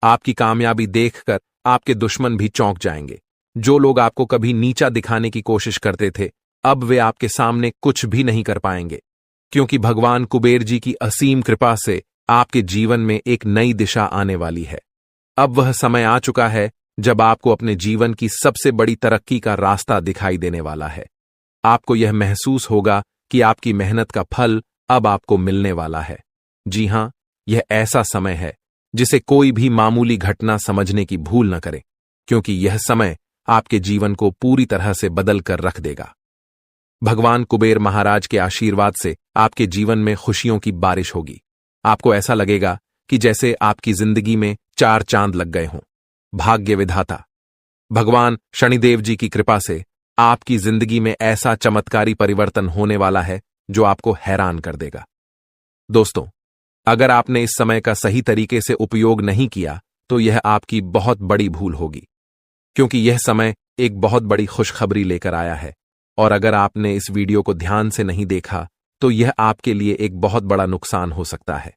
आपकी कामयाबी देखकर आपके दुश्मन भी चौंक जाएंगे। जो लोग आपको कभी नीचा दिखाने की कोशिश करते थे, अब वे आपके सामने कुछ भी नहीं कर पाएंगे, क्योंकि भगवान कुबेर जी की असीम कृपा से आपके जीवन में एक नई दिशा आने वाली है। अब वह समय आ चुका है जब आपको अपने जीवन की सबसे बड़ी तरक्की का रास्ता दिखाई देने वाला है। आपको यह महसूस होगा कि आपकी मेहनत का फल अब आपको मिलने वाला है। जी हां, यह ऐसा समय है जिसे कोई भी मामूली घटना समझने की भूल न करे, क्योंकि यह समय आपके जीवन को पूरी तरह से बदल कर रख देगा। भगवान कुबेर महाराज के आशीर्वाद से आपके जीवन में खुशियों की बारिश होगी। आपको ऐसा लगेगा कि जैसे आपकी जिंदगी में 4 चांद लग गए हों। भाग्य विधाता भगवान शनिदेव जी की कृपा से आपकी जिंदगी में ऐसा चमत्कारी परिवर्तन होने वाला है जो आपको हैरान कर देगा। दोस्तों, अगर आपने इस समय का सही तरीके से उपयोग नहीं किया तो यह आपकी बहुत बड़ी भूल होगी, क्योंकि यह समय एक बहुत बड़ी खुशखबरी लेकर आया है। और अगर आपने इस वीडियो को ध्यान से नहीं देखा तो यह आपके लिए एक बहुत बड़ा नुकसान हो सकता है।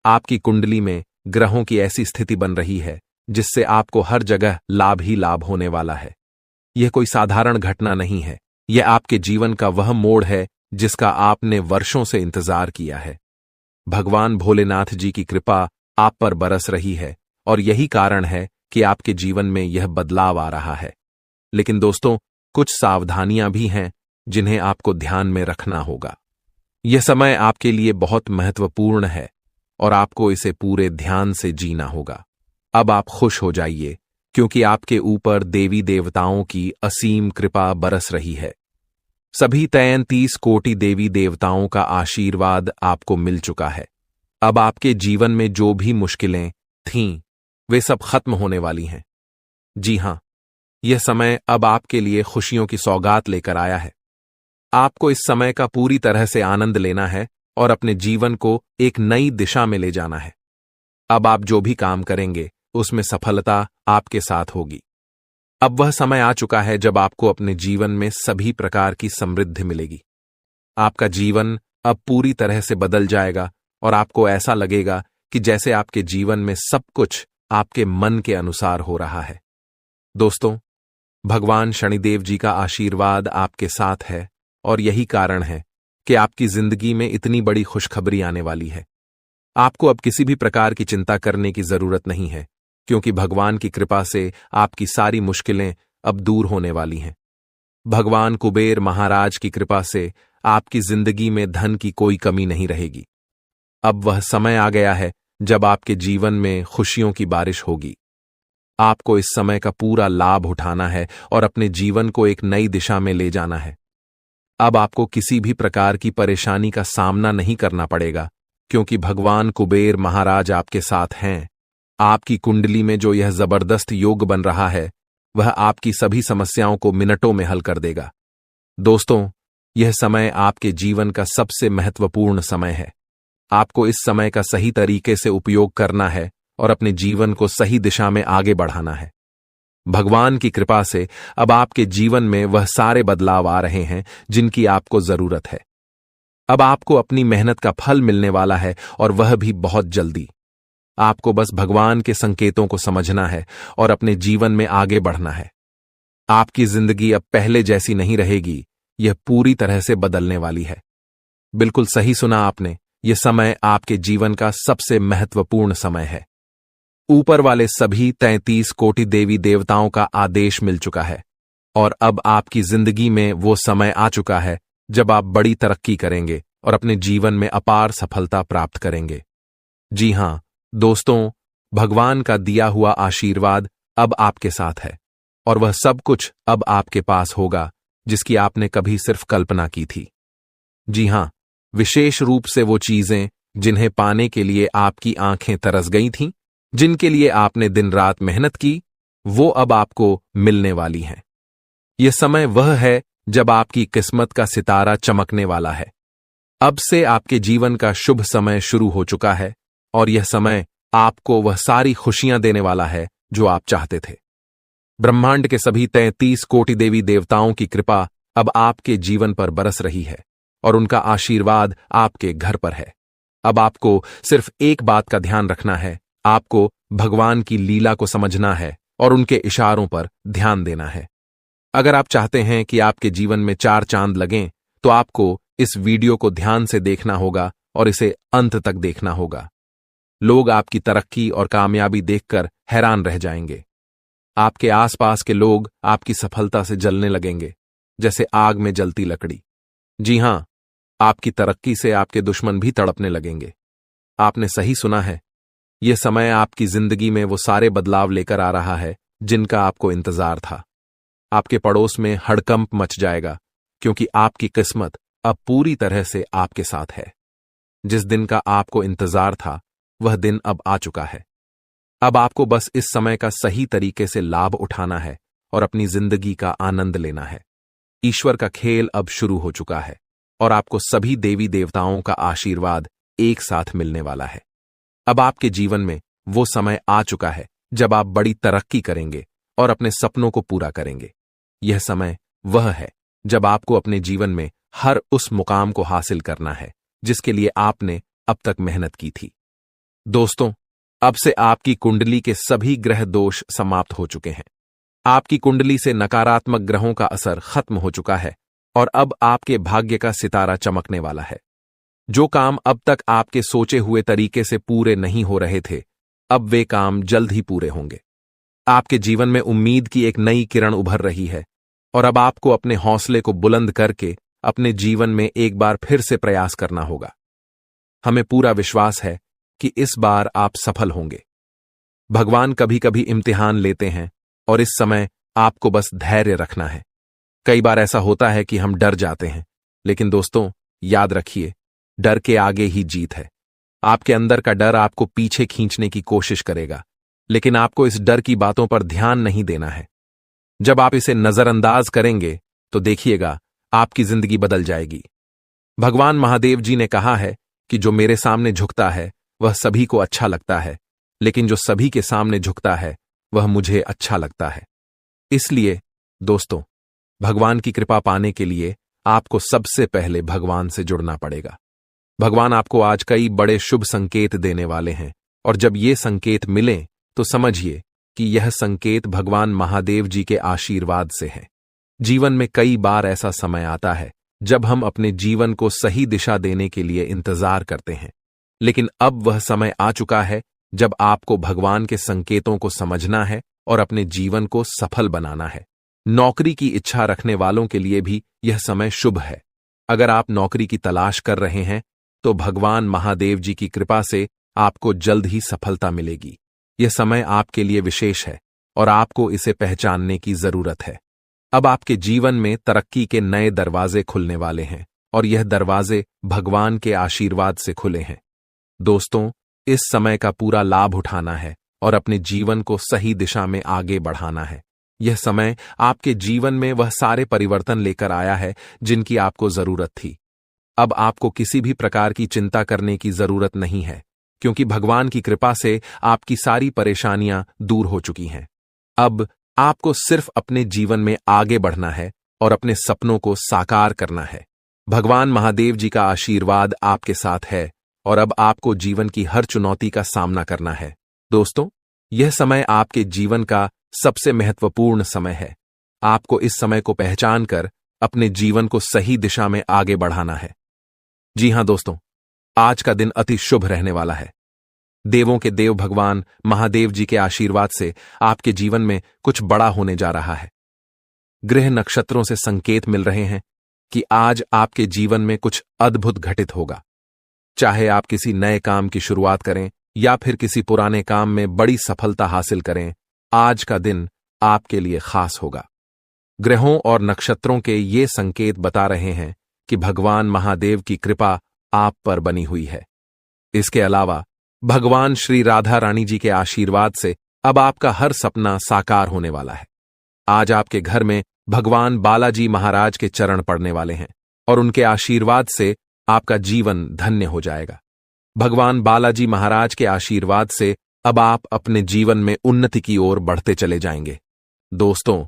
आपकी कुंडली में ग्रहों की ऐसी स्थिति बन रही है जिससे आपको हर जगह लाभ ही लाभ होने वाला है। यह कोई साधारण घटना नहीं है, यह आपके जीवन का वह मोड़ है जिसका आपने वर्षों से इंतजार किया है। भगवान भोलेनाथ जी की कृपा आप पर बरस रही है और यही कारण है कि आपके जीवन में यह बदलाव आ रहा है। लेकिन दोस्तों, कुछ सावधानियां भी हैं जिन्हें आपको ध्यान में रखना होगा। यह समय आपके लिए बहुत महत्वपूर्ण है और आपको इसे पूरे ध्यान से जीना होगा। अब आप खुश हो जाइए, क्योंकि आपके ऊपर देवी देवताओं की असीम कृपा बरस रही है। सभी 33 कोटि देवी देवताओं का आशीर्वाद आपको मिल चुका है। अब आपके जीवन में जो भी मुश्किलें थीं, वे सब खत्म होने वाली हैं। जी हां, यह समय अब आपके लिए खुशियों की सौगात लेकर आया है। आपको इस समय का पूरी तरह से आनंद लेना है और अपने जीवन को एक नई दिशा में ले जाना है। अब आप जो भी काम करेंगे उसमें सफलता आपके साथ होगी। अब वह समय आ चुका है जब आपको अपने जीवन में सभी प्रकार की समृद्धि मिलेगी। आपका जीवन अब पूरी तरह से बदल जाएगा और आपको ऐसा लगेगा कि जैसे आपके जीवन में सब कुछ आपके मन के अनुसार हो रहा है। दोस्तों, भगवान शनिदेव जी का आशीर्वाद आपके साथ है और यही कारण है कि आपकी जिंदगी में इतनी बड़ी खुशखबरी आने वाली है। आपको अब किसी भी प्रकार की चिंता करने की जरूरत नहीं है, क्योंकि भगवान की कृपा से आपकी सारी मुश्किलें अब दूर होने वाली हैं। भगवान कुबेर महाराज की कृपा से आपकी जिंदगी में धन की कोई कमी नहीं रहेगी। अब वह समय आ गया है जब आपके जीवन में खुशियों की बारिश होगी। आपको इस समय का पूरा लाभ उठाना है और अपने जीवन को एक नई दिशा में ले जाना है। अब आपको किसी भी प्रकार की परेशानी का सामना नहीं करना पड़ेगा, क्योंकि भगवान कुबेर महाराज आपके साथ हैं। आपकी कुंडली में जो यह जबरदस्त योग बन रहा है, वह आपकी सभी समस्याओं को मिनटों में हल कर देगा। दोस्तों, यह समय आपके जीवन का सबसे महत्वपूर्ण समय है। आपको इस समय का सही तरीके से उपयोग करना है और अपने जीवन को सही दिशा में आगे बढ़ाना है। भगवान की कृपा से अब आपके जीवन में वह सारे बदलाव आ रहे हैं जिनकी आपको जरूरत है। अब आपको अपनी मेहनत का फल मिलने वाला है और वह भी बहुत जल्दी। आपको बस भगवान के संकेतों को समझना है और अपने जीवन में आगे बढ़ना है। आपकी जिंदगी अब पहले जैसी नहीं रहेगी, यह पूरी तरह से बदलने वाली है। बिल्कुल सही सुना आपने, यह समय आपके जीवन का सबसे महत्वपूर्ण समय है। ऊपर वाले सभी 33 कोटि देवी देवताओं का आदेश मिल चुका है और अब आपकी जिंदगी में वो समय आ चुका है जब आप बड़ी तरक्की करेंगे और अपने जीवन में अपार सफलता प्राप्त करेंगे। जी हां दोस्तों, भगवान का दिया हुआ आशीर्वाद अब आपके साथ है और वह सब कुछ अब आपके पास होगा जिसकी आपने कभी सिर्फ कल्पना की थी। जी हां, विशेष रूप से वो चीजें जिन्हें पाने के लिए आपकी आंखें तरस गई थीं, जिनके लिए आपने दिन रात मेहनत की, वो अब आपको मिलने वाली हैं। यह समय वह है जब आपकी किस्मत का सितारा चमकने वाला है। अब से आपके जीवन का शुभ समय शुरू हो चुका है और यह समय आपको वह सारी खुशियां देने वाला है जो आप चाहते थे। ब्रह्मांड के सभी 33 कोटि देवी देवताओं की कृपा अब आपके जीवन पर बरस रही है और उनका आशीर्वाद आपके घर पर है। अब आपको सिर्फ एक बात का ध्यान रखना है, आपको भगवान की लीला को समझना है और उनके इशारों पर ध्यान देना है। अगर आप चाहते हैं कि आपके जीवन में 4 चांद लगें, तो आपको इस वीडियो को ध्यान से देखना होगा और इसे अंत तक देखना होगा। लोग आपकी तरक्की और कामयाबी देखकर हैरान रह जाएंगे। आपके आसपास के लोग आपकी सफलता से जलने लगेंगे, जैसे आग में जलती लकड़ी। जी हां, आपकी तरक्की से आपके दुश्मन भी तड़पने लगेंगे। आपने सही सुना है, यह समय आपकी जिंदगी में वो सारे बदलाव लेकर आ रहा है जिनका आपको इंतजार था। आपके पड़ोस में हड़कंप मच जाएगा, क्योंकि आपकी किस्मत अब पूरी तरह से आपके साथ है। जिस दिन का आपको इंतजार था, वह दिन अब आ चुका है। अब आपको बस इस समय का सही तरीके से लाभ उठाना है और अपनी जिंदगी का आनंद लेना है। ईश्वर का खेल अब शुरू हो चुका है और आपको सभी देवी देवताओं का आशीर्वाद एक साथ मिलने वाला है। अब आपके जीवन में वो समय आ चुका है जब आप बड़ी तरक्की करेंगे और अपने सपनों को पूरा करेंगे। यह समय वह है जब आपको अपने जीवन में हर उस मुकाम को हासिल करना है जिसके लिए आपने अब तक मेहनत की थी। दोस्तों, अब से आपकी कुंडली के सभी ग्रह दोष समाप्त हो चुके हैं। आपकी कुंडली से नकारात्मक ग्रहों का असर खत्म हो चुका है और अब आपके भाग्य का सितारा चमकने वाला है। जो काम अब तक आपके सोचे हुए तरीके से पूरे नहीं हो रहे थे, अब वे काम जल्द ही पूरे होंगे। आपके जीवन में उम्मीद की एक नई किरण उभर रही है और अब आपको अपने हौसले को बुलंद करके अपने जीवन में एक बार फिर से प्रयास करना होगा। हमें पूरा विश्वास है कि इस बार आप सफल होंगे। भगवान कभी कभी इम्तिहान लेते हैं और इस समय आपको बस धैर्य रखना है। कई बार ऐसा होता है कि हम डर जाते हैं, लेकिन दोस्तों याद रखिए, डर के आगे ही जीत है। आपके अंदर का डर आपको पीछे खींचने की कोशिश करेगा, लेकिन आपको इस डर की बातों पर ध्यान नहीं देना है। जब आप इसे नजरअंदाज करेंगे तो देखिएगा आपकी जिंदगी बदल जाएगी। भगवान महादेव जी ने कहा है कि जो मेरे सामने झुकता है वह सभी को अच्छा लगता है, लेकिन जो सभी के सामने झुकता है वह मुझे अच्छा लगता है। इसलिए दोस्तों, भगवान की कृपा पाने के लिए आपको सबसे पहले भगवान से जुड़ना पड़ेगा। भगवान आपको आज कई बड़े शुभ संकेत देने वाले हैं और जब ये संकेत मिलें तो समझिए कि यह संकेत भगवान महादेव जी के आशीर्वाद से है। जीवन में कई बार ऐसा समय आता है जब हम अपने जीवन को सही दिशा देने के लिए इंतजार करते हैं, लेकिन अब वह समय आ चुका है जब आपको भगवान के संकेतों को समझना है और अपने जीवन को सफल बनाना है। नौकरी की इच्छा रखने वालों के लिए भी यह समय शुभ है। अगर आप नौकरी की तलाश कर रहे हैं तो भगवान महादेव जी की कृपा से आपको जल्द ही सफलता मिलेगी। यह समय आपके लिए विशेष है और आपको इसे पहचानने की जरूरत है। अब आपके जीवन में तरक्की के नए दरवाजे खुलने वाले हैं और यह दरवाजे भगवान के आशीर्वाद से खुले हैं। दोस्तों, इस समय का पूरा लाभ उठाना है और अपने जीवन को सही दिशा में आगे बढ़ाना है। यह समय आपके जीवन में वह सारे परिवर्तन लेकर आया है जिनकी आपको जरूरत थी। अब आपको किसी भी प्रकार की चिंता करने की जरूरत नहीं है, क्योंकि भगवान की कृपा से आपकी सारी परेशानियां दूर हो चुकी हैं। अब आपको सिर्फ अपने जीवन में आगे बढ़ना है और अपने सपनों को साकार करना है। भगवान महादेव जी का आशीर्वाद आपके साथ है और अब आपको जीवन की हर चुनौती का सामना करना है। दोस्तों, यह समय आपके जीवन का सबसे महत्वपूर्ण समय है। आपको इस समय को पहचान कर अपने जीवन को सही दिशा में आगे बढ़ाना है। जी हां दोस्तों, आज का दिन अति शुभ रहने वाला है। देवों के देव भगवान महादेव जी के आशीर्वाद से आपके जीवन में कुछ बड़ा होने जा रहा है। ग्रह नक्षत्रों से संकेत मिल रहे हैं कि आज आपके जीवन में कुछ अद्भुत घटित होगा। चाहे आप किसी नए काम की शुरुआत करें या फिर किसी पुराने काम में बड़ी सफलता हासिल करें, आज का दिन आपके लिए खास होगा। ग्रहों और नक्षत्रों के ये संकेत बता रहे हैं कि भगवान महादेव की कृपा आप पर बनी हुई है। इसके अलावा भगवान श्री राधा रानी जी के आशीर्वाद से अब आपका हर सपना साकार होने वाला है। आज आपके घर में भगवान बालाजी महाराज के चरण पड़ने वाले हैं और उनके आशीर्वाद से आपका जीवन धन्य हो जाएगा। भगवान बालाजी महाराज के आशीर्वाद से अब आप अपने जीवन में उन्नति की ओर बढ़ते चले जाएंगे। दोस्तों,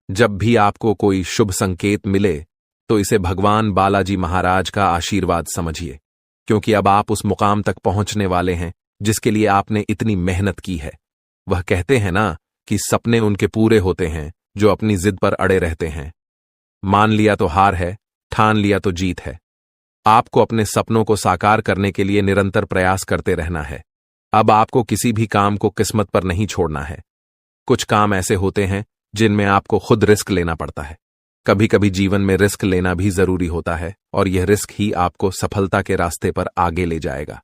जब भी आपको कोई शुभ संकेत मिले तो इसे भगवान बालाजी महाराज का आशीर्वाद समझिए। क्योंकि अब आप उस मुकाम तक पहुंचने वाले हैं जिसके लिए आपने इतनी मेहनत की है। वह कहते हैं ना कि सपने उनके पूरे होते हैं जो अपनी जिद पर अड़े रहते हैं। मान लिया तो हार है, ठान लिया तो जीत है। आपको अपने सपनों को साकार करने के लिए निरंतर प्रयास करते रहना है। अब आपको किसी भी काम को किस्मत पर नहीं छोड़ना है। कुछ काम ऐसे होते हैं जिनमें आपको खुद रिस्क लेना पड़ता है। कभी कभी जीवन में रिस्क लेना भी जरूरी होता है और यह रिस्क ही आपको सफलता के रास्ते पर आगे ले जाएगा।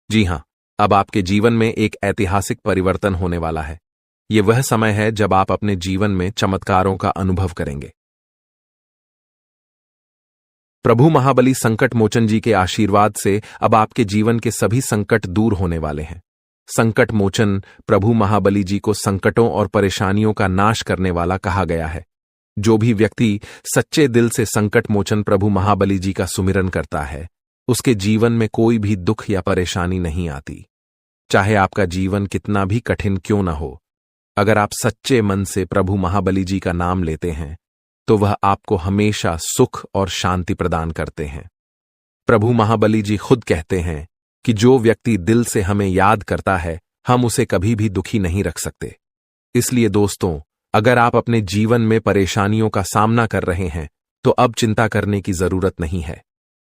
जी हां, अब आपके जीवन में एक ऐतिहासिक परिवर्तन होने वाला है। यह वह समय है जब आप अपने जीवन में चमत्कारों का अनुभव करेंगे। प्रभु महाबली संकट मोचन जी के आशीर्वाद से अब आपके जीवन के सभी संकट दूर होने वाले हैं। संकट मोचन प्रभु महाबली जी को संकटों और परेशानियों का नाश करने वाला कहा गया है। जो भी व्यक्ति सच्चे दिल से संकट मोचन प्रभु महाबली जी का सुमिरन करता है, उसके जीवन में कोई भी दुख या परेशानी नहीं आती। चाहे आपका जीवन कितना भी कठिन क्यों न हो, अगर आप सच्चे मन से प्रभु महाबली जी का नाम लेते हैं तो वह आपको हमेशा सुख और शांति प्रदान करते हैं। प्रभु महाबली जी खुद कहते हैं कि जो व्यक्ति दिल से हमें याद करता है, हम उसे कभी भी दुखी नहीं रख सकते। इसलिए दोस्तों, अगर आप अपने जीवन में परेशानियों का सामना कर रहे हैं तो अब चिंता करने की जरूरत नहीं है।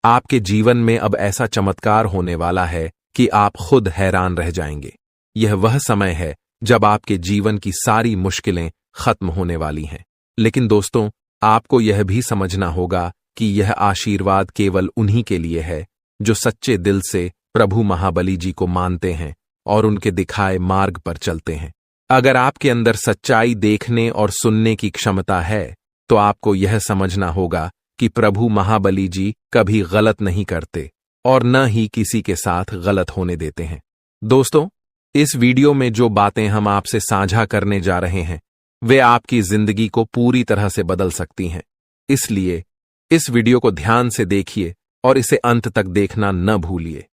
आपके जीवन में अब ऐसा चमत्कार होने वाला है कि आप खुद हैरान रह जाएंगे। यह वह समय है जब आपके जीवन की सारी मुश्किलें खत्म होने वाली हैं। लेकिन दोस्तों, आपको यह भी समझना होगा कि यह आशीर्वाद केवल उन्हीं के लिए है जो सच्चे दिल से प्रभु महाबली जी को मानते हैं और उनके दिखाए मार्ग पर चलते हैं। अगर आपके अंदर सच्चाई देखने और सुनने की क्षमता है तो आपको यह समझना होगा कि प्रभु महाबली जी कभी गलत नहीं करते और न ही किसी के साथ गलत होने देते हैं। दोस्तों, इस वीडियो में जो बातें हम आपसे साझा करने जा रहे हैं वे आपकी जिंदगी को पूरी तरह से बदल सकती हैं। इसलिए इस वीडियो को ध्यान से देखिए और इसे अंत तक देखना न भूलिए,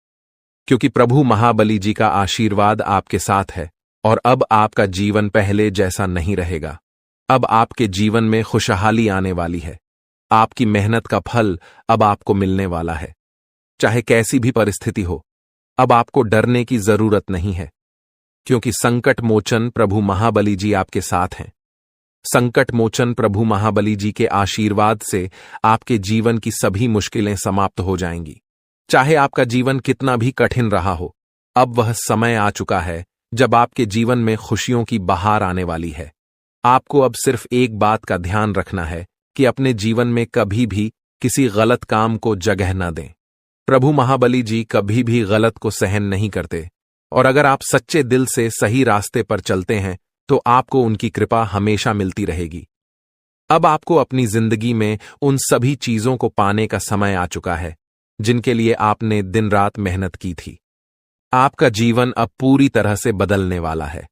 क्योंकि प्रभु महाबली जी का आशीर्वाद आपके साथ है और अब आपका जीवन पहले जैसा नहीं रहेगा। अब आपके जीवन में खुशहाली आने वाली है। आपकी मेहनत का फल अब आपको मिलने वाला है। चाहे कैसी भी परिस्थिति हो, अब आपको डरने की जरूरत नहीं है, क्योंकि संकट मोचन प्रभु महाबली जी आपके साथ हैं। संकट मोचन प्रभु महाबली जी के आशीर्वाद से आपके जीवन की सभी मुश्किलें समाप्त हो जाएंगी। चाहे आपका जीवन कितना भी कठिन रहा हो, अब वह समय आ चुका है जब आपके जीवन में खुशियों की बहार आने वाली है। आपको अब सिर्फ एक बात का ध्यान रखना है कि अपने जीवन में कभी भी किसी गलत काम को जगह न दें। प्रभु महाबली जी कभी भी गलत को सहन नहीं करते और अगर आप सच्चे दिल से सही रास्ते पर चलते हैं तो आपको उनकी कृपा हमेशा मिलती रहेगी। अब आपको अपनी जिंदगी में उन सभी चीजों को पाने का समय आ चुका है जिनके लिए आपने दिन रात मेहनत की थी। आपका जीवन अब पूरी तरह से बदलने वाला है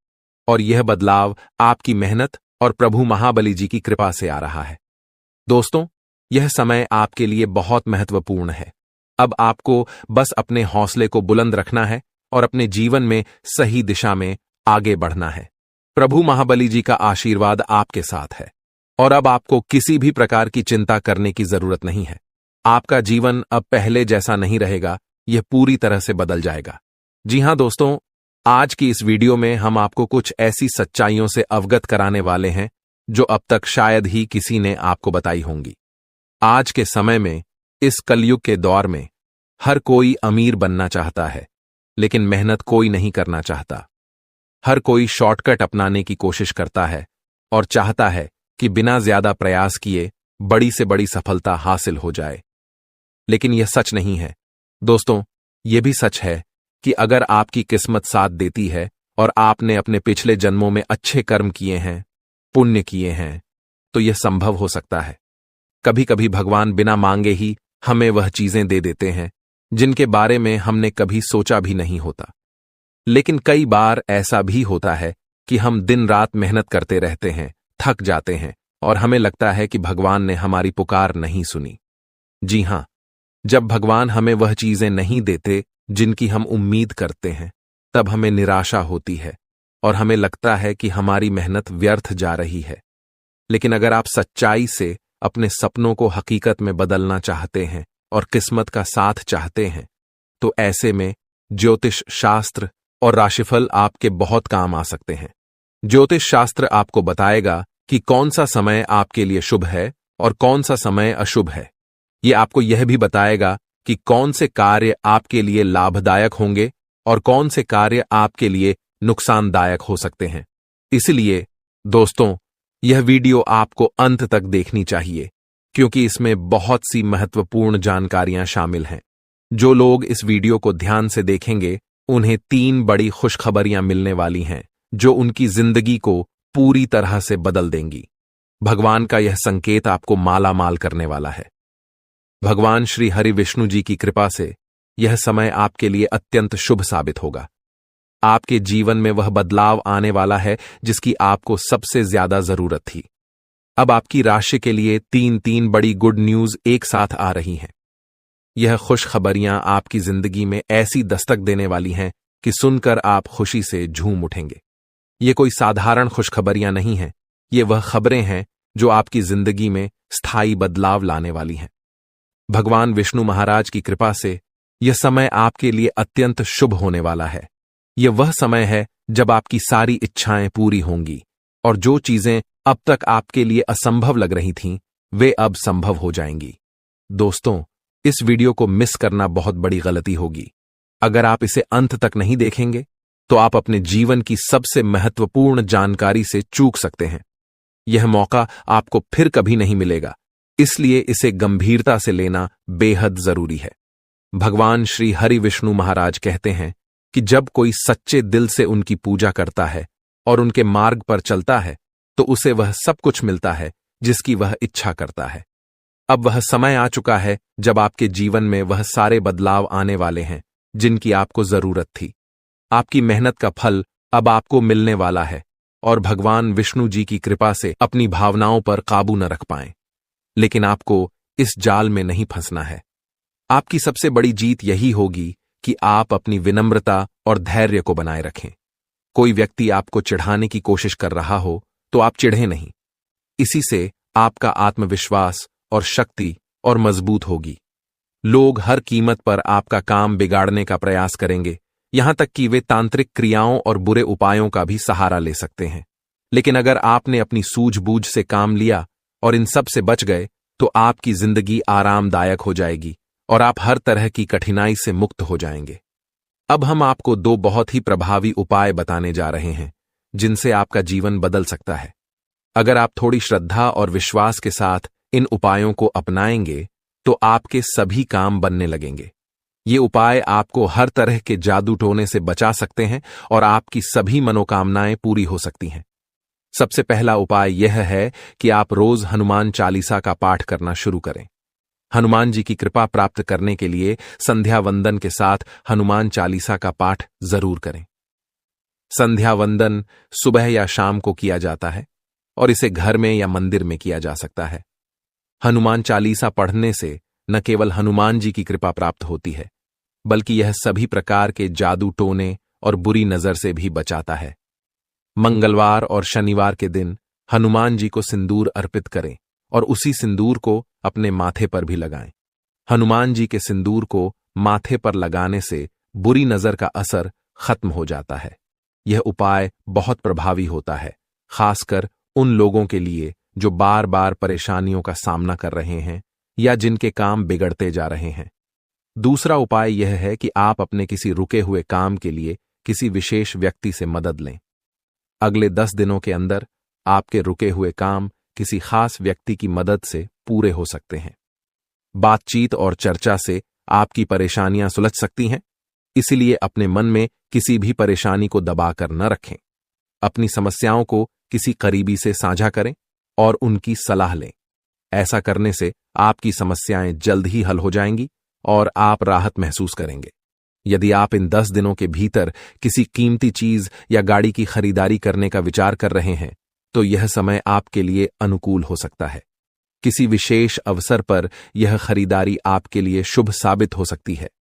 और यह बदलाव आपकी मेहनत और प्रभु महाबली जी की कृपा से आ रहा है। दोस्तों, यह समय आपके लिए बहुत महत्वपूर्ण है। अब आपको बस अपने हौसले को बुलंद रखना है और अपने जीवन में सही दिशा में आगे बढ़ना है। प्रभु महाबली जी का आशीर्वाद आपके साथ है और अब आपको किसी भी प्रकार की चिंता करने की जरूरत नहीं है। आपका जीवन अब पहले जैसा नहीं रहेगा, यह पूरी तरह से बदल जाएगा। जी हां दोस्तों, आज की इस वीडियो में हम आपको कुछ ऐसी सच्चाइयों से अवगत कराने वाले हैं जो अब तक शायद ही किसी ने आपको बताई होंगी। आज के समय में, इस कलयुग के दौर में, हर कोई अमीर बनना चाहता है, लेकिन मेहनत कोई नहीं करना चाहता। हर कोई शॉर्टकट अपनाने की कोशिश करता है और चाहता है कि बिना ज्यादा प्रयास किए बड़ी से बड़ी सफलता हासिल हो जाए। लेकिन यह सच नहीं है। दोस्तों, यह भी सच है कि अगर आपकी किस्मत साथ देती है और आपने अपने पिछले जन्मों में अच्छे कर्म किए हैं, पुण्य किए हैं, तो यह संभव हो सकता है। कभी कभी भगवान बिना मांगे ही हमें वह चीजें दे देते हैं जिनके बारे में हमने कभी सोचा भी नहीं होता। लेकिन कई बार ऐसा भी होता है कि हम दिन रात मेहनत करते रहते हैं, थक जाते हैं और हमें लगता है कि भगवान ने हमारी पुकार नहीं सुनी। जी हां, जब भगवान हमें वह चीजें नहीं देते जिनकी हम उम्मीद करते हैं, तब हमें निराशा होती है और हमें लगता है कि हमारी मेहनत व्यर्थ जा रही है। लेकिन अगर आप सच्चाई से अपने सपनों को हकीकत में बदलना चाहते हैं और किस्मत का साथ चाहते हैं, तो ऐसे में ज्योतिष शास्त्र और राशिफल आपके बहुत काम आ सकते हैं। ज्योतिष शास्त्र आपको बताएगा कि कौन सा समय आपके लिए शुभ है और कौन सा समय अशुभ है। यह आपको यह भी बताएगा कि कौन से कार्य आपके लिए लाभदायक होंगे और कौन से कार्य आपके लिए नुकसानदायक हो सकते हैं। इसलिए दोस्तों, यह वीडियो आपको अंत तक देखनी चाहिए, क्योंकि इसमें बहुत सी महत्वपूर्ण जानकारियां शामिल हैं। जो लोग इस वीडियो को ध्यान से देखेंगे, उन्हें 3 बड़ी खुशखबरियां मिलने वाली हैं, जो उनकी जिंदगी को पूरी तरह से बदल देंगी। भगवान का यह संकेत आपको माला माल करने वाला है। भगवान श्री हरि विष्णु जी की कृपा से यह समय आपके लिए अत्यंत शुभ साबित होगा। आपके जीवन में वह बदलाव आने वाला है जिसकी आपको सबसे ज्यादा जरूरत थी। अब आपकी राशि के लिए 3 बड़ी गुड न्यूज एक साथ आ रही हैं। यह खुशखबरियां आपकी जिंदगी में ऐसी दस्तक देने वाली हैं कि सुनकर आप खुशी से झूम उठेंगे। ये कोई साधारण खुशखबरियां नहीं हैं, ये वह खबरें हैं जो आपकी जिंदगी में स्थायी बदलाव लाने वाली हैं। भगवान विष्णु महाराज की कृपा से यह समय आपके लिए अत्यंत शुभ होने वाला है। यह वह समय है जब आपकी सारी इच्छाएं पूरी होंगी और जो चीजें अब तक आपके लिए असंभव लग रही थीं, वे अब संभव हो जाएंगी। दोस्तों, इस वीडियो को मिस करना बहुत बड़ी गलती होगी। अगर आप इसे अंत तक नहीं देखेंगे, तो आप अपने जीवन की सबसे महत्वपूर्ण जानकारी से चूक सकते हैं। यह मौका आपको फिर कभी नहीं मिलेगा, इसलिए इसे गंभीरता से लेना बेहद जरूरी है। भगवान श्री हरि विष्णु महाराज कहते हैं कि जब कोई सच्चे दिल से उनकी पूजा करता है और उनके मार्ग पर चलता है, तो उसे वह सब कुछ मिलता है जिसकी वह इच्छा करता है। अब वह समय आ चुका है जब आपके जीवन में वह सारे बदलाव आने वाले हैं जिनकी आपको जरूरत थी। आपकी मेहनत का फल अब आपको मिलने वाला है और भगवान विष्णु जी की कृपा से अपनी भावनाओं पर काबू न रख पाएं। लेकिन आपको इस जाल में नहीं फंसना है। आपकी सबसे बड़ी जीत यही होगी कि आप अपनी विनम्रता और धैर्य को बनाए रखें। कोई व्यक्ति आपको चिढ़ाने की कोशिश कर रहा हो तो आप चिढ़े नहीं। इसी से आपका आत्मविश्वास और शक्ति और मजबूत होगी। लोग हर कीमत पर आपका काम बिगाड़ने का प्रयास करेंगे, यहां तक कि वे तांत्रिक क्रियाओं और बुरे उपायों का भी सहारा ले सकते हैं। लेकिन अगर आपने अपनी सूझबूझ से काम लिया और इन सब से बच गए, तो आपकी जिंदगी आरामदायक हो जाएगी और आप हर तरह की कठिनाई से मुक्त हो जाएंगे। अब हम आपको 2 बहुत ही प्रभावी उपाय बताने जा रहे हैं जिनसे आपका जीवन बदल सकता है। अगर आप थोड़ी श्रद्धा और विश्वास के साथ इन उपायों को अपनाएंगे, तो आपके सभी काम बनने लगेंगे। ये उपाय आपको हर तरह के जादू टोने से बचा सकते हैं और आपकी सभी मनोकामनाएं पूरी हो सकती हैं। सबसे पहला उपाय यह है कि आप रोज हनुमान चालीसा का पाठ करना शुरू करें। हनुमान जी की कृपा प्राप्त करने के लिए संध्या वंदन के साथ हनुमान चालीसा का पाठ जरूर करें। संध्या वंदन सुबह या शाम को किया जाता है और इसे घर में या मंदिर में किया जा सकता है। हनुमान चालीसा पढ़ने से न केवल हनुमान जी की कृपा प्राप्त होती है, बल्कि यह सभी प्रकार के जादू टोने और बुरी नजर से भी बचाता है। मंगलवार और शनिवार के दिन हनुमान जी को सिंदूर अर्पित करें और उसी सिंदूर को अपने माथे पर भी लगाएं। हनुमान जी के सिंदूर को माथे पर लगाने से बुरी नजर का असर खत्म हो जाता है। यह उपाय बहुत प्रभावी होता है, खासकर उन लोगों के लिए जो बार बार परेशानियों का सामना कर रहे हैं या जिनके काम बिगड़ते जा रहे हैं। दूसरा उपाय यह है कि आप अपने किसी रुके हुए काम के लिए किसी विशेष व्यक्ति से मदद लें। अगले 10 दिनों के अंदर आपके रुके हुए काम किसी खास व्यक्ति की मदद से पूरे हो सकते हैं। बातचीत और चर्चा से आपकी परेशानियां सुलझ सकती हैं, इसलिए अपने मन में किसी भी परेशानी को दबाकर न रखें। अपनी समस्याओं को किसी करीबी से साझा करें और उनकी सलाह लें। ऐसा करने से आपकी समस्याएं जल्द ही हल हो जाएंगी और आप राहत महसूस करेंगे। यदि आप इन 10 दिनों के भीतर किसी कीमती चीज या गाड़ी की खरीदारी करने का विचार कर रहे हैं, तो यह समय आपके लिए अनुकूल हो सकता है। किसी विशेष अवसर पर यह खरीदारी आपके लिए शुभ साबित हो सकती है।